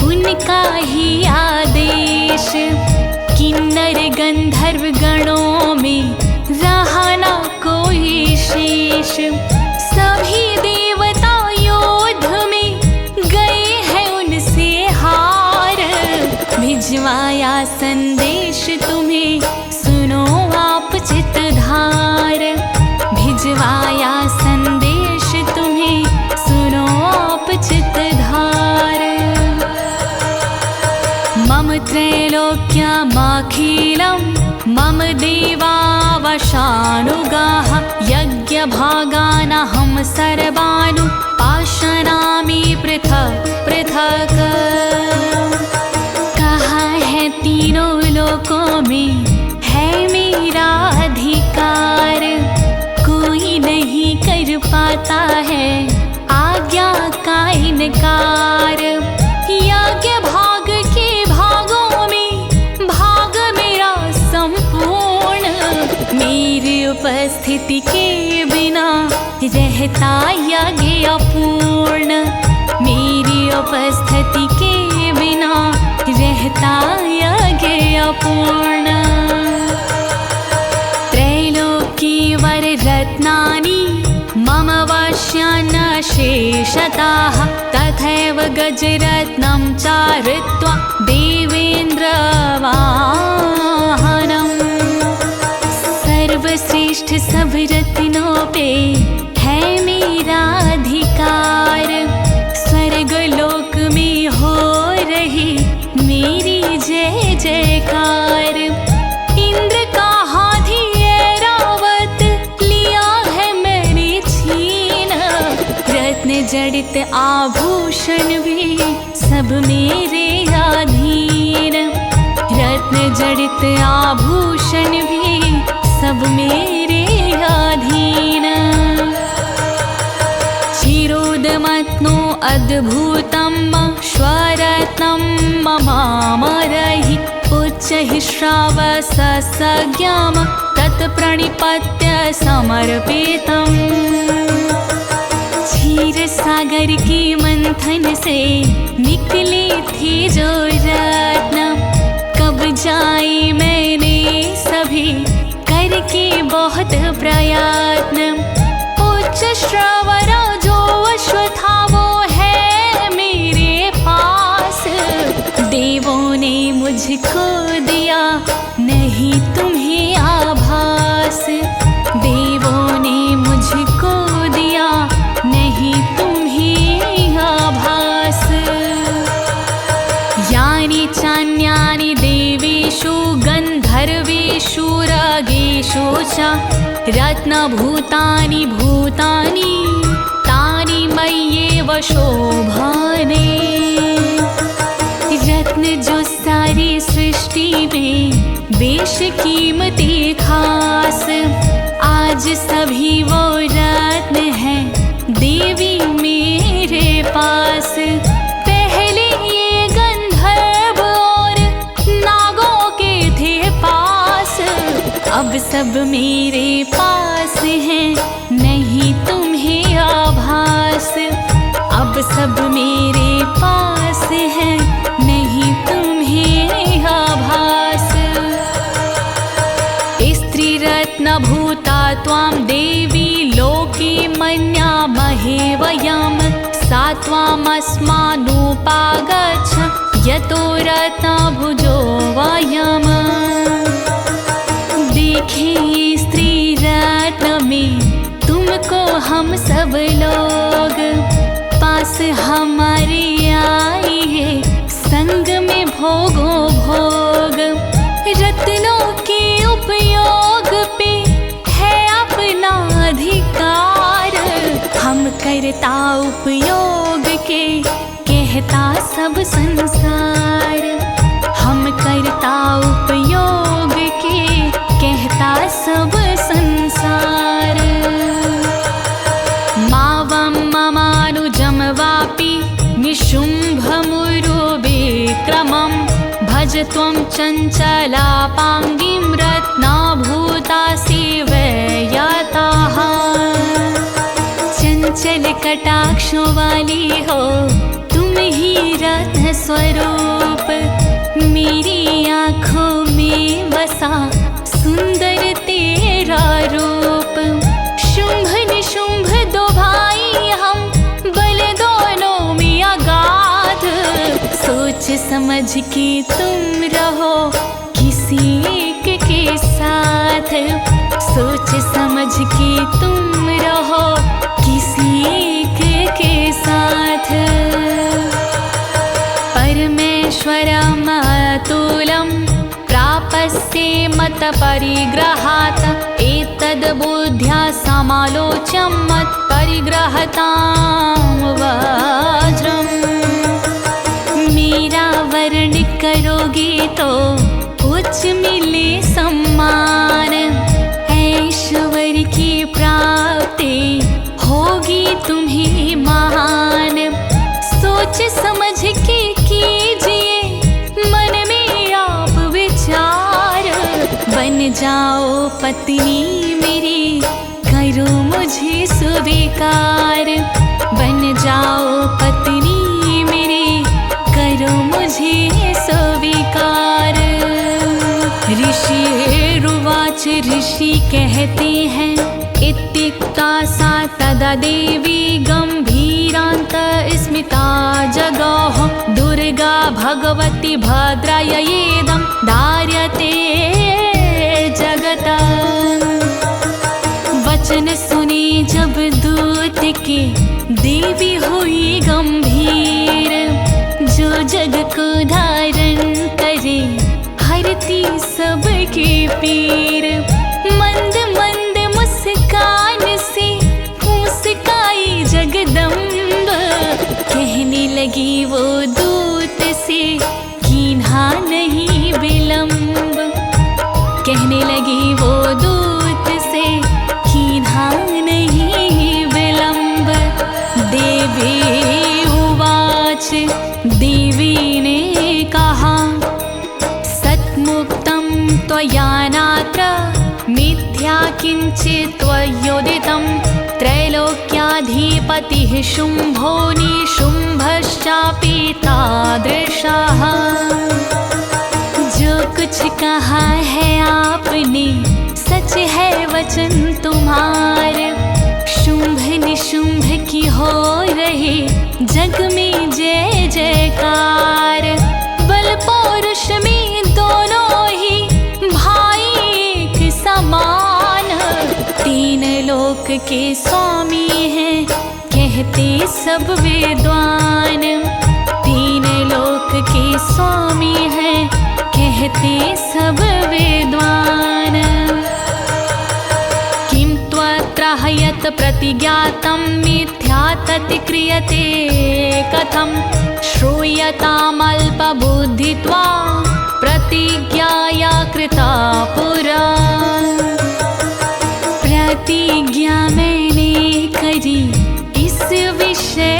उनका ही आदेश। किन्नर गंधर्व गणों में रहा न कोई शेष। सभी देवता युद्ध में गए हैं उनसे हार। भिजवाया संदेश तुम्हें सुनो आप चित्तधार। भिजवाया संदेश तुम्हें सुनो आप चित्तधार। मम त्रैलोक्यमखिलं मम देवा वशानुगाः। यज्ञभागानहं सर्वानु पाशनामि पृथक् पृथक्। कहाँ है तीनों लोकों में है मेरा अधिकार। कोई नहीं कर पाता है आज्ञा का इनकार। यज्ञ भाग के भागों में भाग मेरा संपूर्ण। मेरी उपस्थिति के बिना रहता यज्ञ अपूर्ण। मेरी उपस्थिति के बिना रहता यज्ञ अपूर्ण। त्रैलोकी वर रत्नानि मम वश्यान्न शेषतः। तथैव गजरत्नं चारुत्वा देवेन्द्र वाहनम्। सर्वश्रेष्ठ सब रत्नों पे है मेरा अधिकार। स्वर्ग लोक में हो रही मेरी जय जयकार। इंद्र का हाथी ऐरावत लिया है मैंने छीन। रत्न जड़ित आभूषण भी सब मेरे अधीन। रत्न जड़ित आभूषण भी सब मेरे अधीन। चिरोदमत्नो अद्भुतं स्वरत्नं ममामरहि। उच्चैः श्रावससज्ञां तत्प्रणिपत्य समर्पितम्। क्षीर सागर के मंथन से निकले थे जो रत्न। कब जाई मैंने सभी करके बहुत प्रयत्न। उच्च श्रवण जो अश्व था वो है मेरे पास। देवों ने मुझको दिया नहीं तुम्हें आभास। देवों ने मुझको दिया नहीं तुम्हें आभास। यानि चान्यानि देवेषु गन्धर्वेषु रागेषु च रत्नभूतानि भूतानि तानि मय्येव शोभा। देश कीमती खास। आज सभी वो रत्न हैं देवी मेरे पास। पहले ये गंधर्व और नागों के थे पास, अब सब मेरे पास हैं, नहीं तुम्हें आभास। अब सब मेरे पास हैं, नहीं तुम्हें आभास। स्त्री रत्न भूता त्वां देवी लोके मन्यामहे वयं। सा त्वामस्मानुपागच्छ यतो रत्नभुजो वयम्। देखें स्त्री रत्न में तुमको हम सब लोग, पास हमारे आइए संग में भोगो भोग। रत्नों के उपयोग पे है अपना अधिकार, हम करता उपयोग के कहता सब संसार। हम करता उपयोग के कहता सब संसार। मावं ममानुजं वापि निशुम्भमुरुविक्रमं। भज त्वं चञ्चलापाङ्गीं रत्नाभूता सेवयताः। चंचल कटाक्षों वाली हो तुम ही रत्न स्वरूप। मेरी आँखों में बसा सुंदर तेरा रूप। शुंभ निशुंभ दो भाई हम, बल दोनों में अगाध। सोच समझ के तुम रहो किसी एक के साथ। सोच समझ के तुम रहो किसी एक के साथ। परमेश्वरमतुलं प्रापस्ये मत परिग्रहात्। एतद् बुद्ध्या समालोच्य मत परिग्रहतां वज्रम्। मेरा वर्ण करोगे तो उच्च मिले सम्मान। ऐश्वर्य की प्राप्ति होगी तुम्हें महान। सोच समझ के कीजिए मन में आप विचार। बन जाओ पत्नी मेरी करो मुझे स्वीकार। बन जाओ पत्नी मेरी करो मुझे स्वीकार। ऋषिरुवाच ऋषि कहते हैं इत्युक्ता सा तदा देवी गंभीरांत स्मिता जगोह। दुर्गा भगवती भद्रायैदं धार्यते जगता। वचन सुने जब दूत के देवी हुई गंभीर। जो जग को धारण करे हरती सबके पीर। मंद मंद मुस्कान से मुस्काई जगदम्ब। कहने लगी वो दूत से कीन्हा नहीं विलंब। कहने लगी वो दूत से कीन्हा नहीं विलंब। देवी उवाच देवी ने कहा सत्मुक्तं त्वया नात्र मिथ्या किंचित् त्वयोदितं। त्रैलोक्याधिपतिः शुंभो निशुंभश्चापि तादृशः। जो कुछ कहा है आपने सच है वचन तुम्हारे। शुंभ निशुंभ की हो रहे जग में जय जयकार। बल पौरुष में दोनों ही भाई एक समान। तीन लोक के स्वामी हैं कहते सब विद्वान। तीन लोक के स्वामी हैं कहते सब विद्वान। किं त्वत्र हयत् प्रतिज्ञातं मिथ्या तत् क्रियते कथं। श्रूयतामल्पबुद्धित्वा प्रतिज्ञाया कृता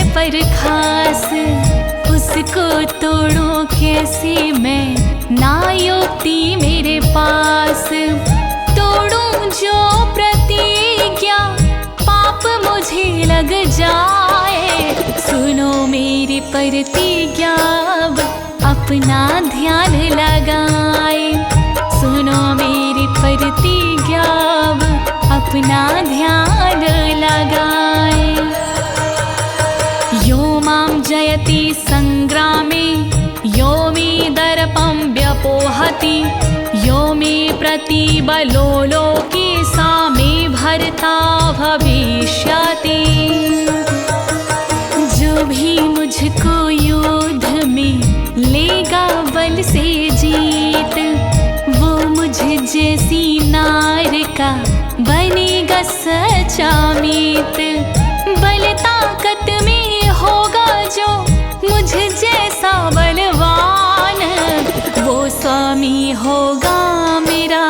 पर खास, उसको तोड़ूं कैसे मैं, ना युक्ति मेरे पास। तोड़ूं जो प्रतिज्ञा, पाप मुझे लग जाए। सुनो मेरी प्रतिज्ञा, अब अपना ध्यान लगाए। सुनो मेरी प्रतिज्ञा, अब अपना ध्यान लगाए। यो मां जयति संग्रामे, यो मे दर्पं व्यपोहति, यो मे प्रतिबलो लोके, सा मे भर्ता भविष्यति। जो भी मुझको युद्ध में लेगा बल से जीत, वो मुझ जैसी नार का बनेगा सच्चा मीत। बल ताकत में होगा जो मुझ जैसा बलवान, वो स्वामी होगा मेरा,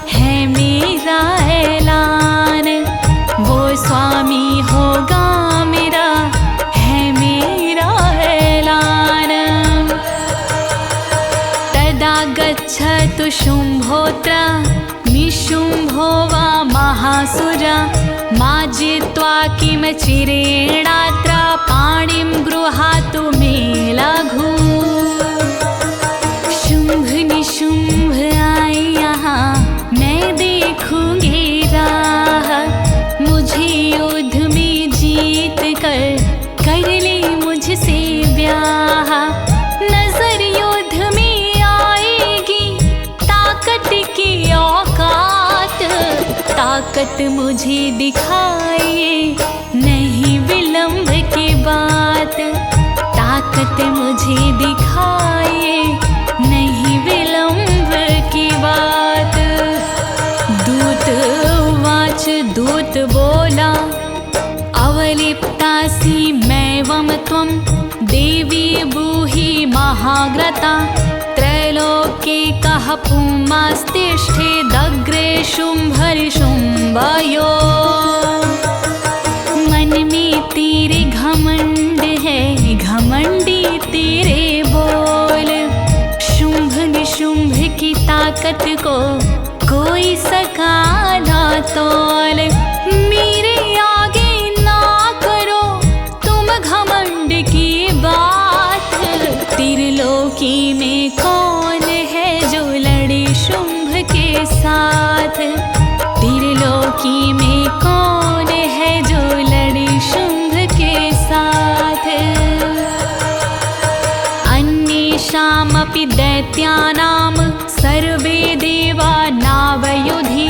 है मेरा ऐलान। वो स्वामी होगा मेरा, है मेरा ऐलान। तदा गच्छतु शुम्भोऽत्र निशुम्भो वा महासुरा, मा जित्वा किं चिरेणात्र, पाणिं गृहातु मे लघु। शुम्भ निशुम्भ आए यहाँ, मैं देखूंगी राह। मुझे युद्ध में जीत कर ले मुझसे ब्याह। नजर युद्ध में आएगी ताकत की औकात, ताकत मुझे दिखाइए नहीं विलंब की बात। ताकत मुझे दिखाइए नहीं विलंब की बात। दूत वाच दूत बोला, अवलिप्तासि मैवं त्वं देवी ब्रूहि महाग्रता। त्रैलोक्ये कः पुमास्तिष्ठेदग्रे शुम्भनिशुम्भयो। मन में तेरे घमंड है, घमंडी तेरे बोल। शुम्भ निशुम्भ की ताकत को कोई सका ना तोल। मेरे आगे ना करो तुम घमंड की बात। त्रिलोकी में कौन है जो लड़े शुम्भ के साथ। त्रिलोकी में कौन है जो लड़े शुम्भ के साथ। अन्येषामपि दैत्यानां सर्वे देवा नावयुधि।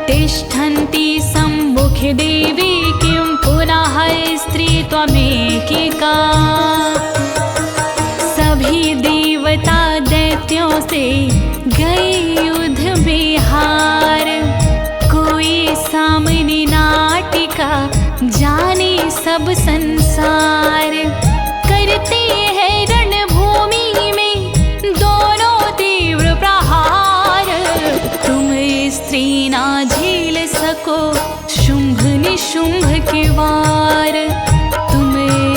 तिष्ठन्ति सम्मुखे देवी, किं पुनः स्त्री त्वमेकिका। सभी देवता दैत्यों से गए युद्ध में हार। कोई सामने नाटिका जाने सब संसार। करते हैं रणभूमि में दोनों तीव्र प्रहार। तुम स्त्री ना झेल सको शुम्भ निशुम्भ के वार। तुम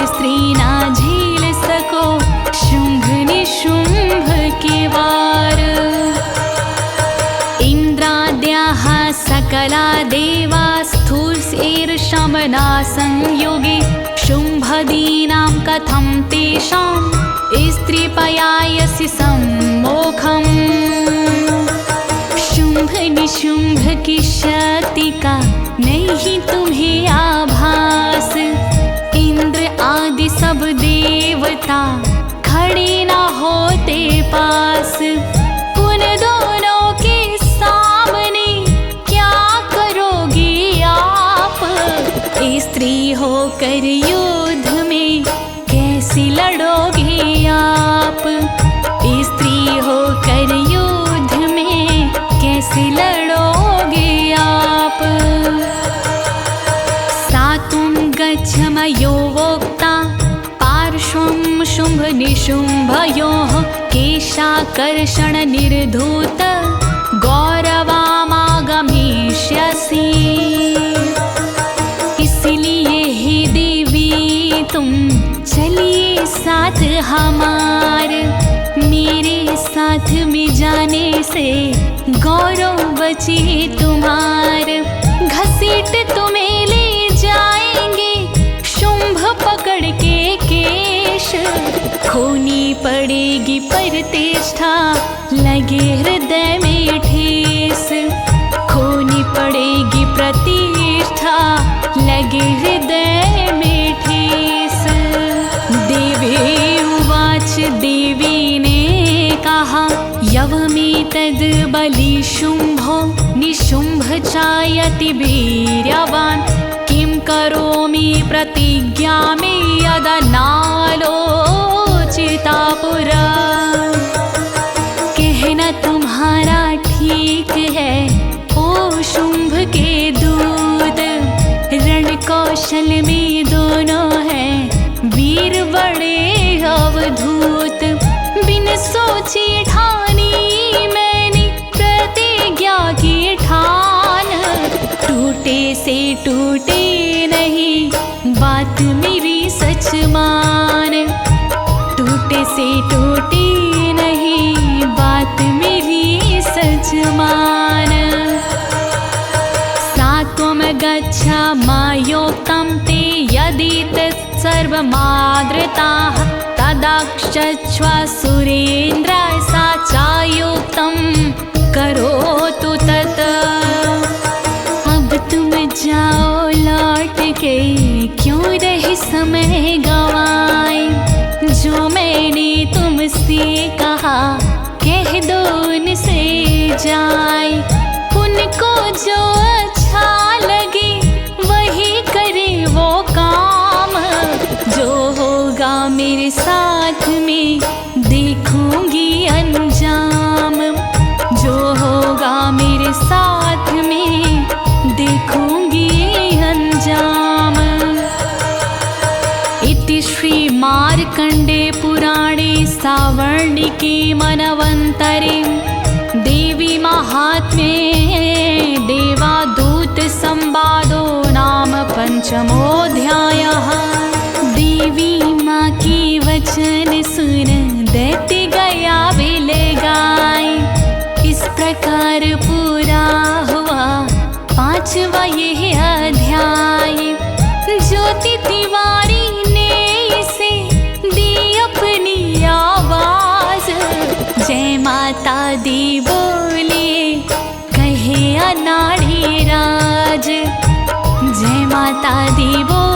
स्त्री ना झेल सको शुम्भ निशुम्भ के वार। इंद्राद्याः सकला देवा स्थूर्षैर्षमना संयोगे। शुम्भदीनां कथं तेषां स्त्रीपयायसि सम्मोखम्। शुम्भ निशुम्भ की शक्ति का नहीं तुम्हें आभास। इंद्र आदि सब देवता खड़े ना होते पास। उन दोनों के सामने क्या करोगे आप। स्त्री होकर युद्ध में कैसे लड़ोगे आप। स्त्री होकर युद्ध में कैसे लड़ोगे आप। सातुं गच्छ मयो वोक्ता, पार्श्वं शुम्भ निशुम्भयोः। केशाकर्षण निर्धूत गौरवामागमिष्यसि। इसलिए हे देवी तुम साथ हमार, मेरे साथ में जाने से गौरव बचे तुम्हार। घसीट तुम्हें ले जाएंगे शुंभ पकड़ के केश, खोनी पड़ेगी प्रतिष्ठा लगे हृदय में ठेस, खोनी पड़ेगी प्रतिष्ठा लगे हृदय में ठेस। देवी उवाच, देवी ने कहा यवमेतद् बलि शुंभो निशुंभ चायति वीर्यवान्, किं करोमि प्रतिज्ञामि यदा नालोचिता पुरा। कहना तुम्हारा ठीक है ओ शुंभ के दूत, रण कौशल में दोनों हैं वीर बड़े अवधूत। बिन सोचे ठानी मैंने प्रतिज्ञा की ठान, टूटे से टूटे नहीं बात मेरी सच मान, टूटे से टूटे नहीं बात मेरी सच मान। सात्वं गच्छामयोक्तं ते यदि तत्सर्वमादृताः, तदा क्षच्व सुरेन्द्र सा चायुक्तं करोतु तत्। अब तुम जाओ लौट के, क्यों रहे समय गवाए, जो मैंने तुमसे कहा कह दो उनसे जाए। उनको जो अच्छा लगे वही करे वो काम, जो होगा मेरे साथ में देखूंगी अंजाम, जो होगा मेरे साथ में देखूंगी अंजाम। इति श्री मार्कंडे पुराणे सावर्णिके मनवंतरे देवी महात्म्ये देवादूत संवादो नाम पंचमोऽध्यायः। देवी माँ की वचन सुन दैत्य गया बिल गाय, इस प्रकार पूरा हुआ 5वां यह अध्याय। ज्योति तिवारी ने इसे दी अपनी आवाज, जय माता दी बोले कहे अनाड़ी राज, जय माता दी बोले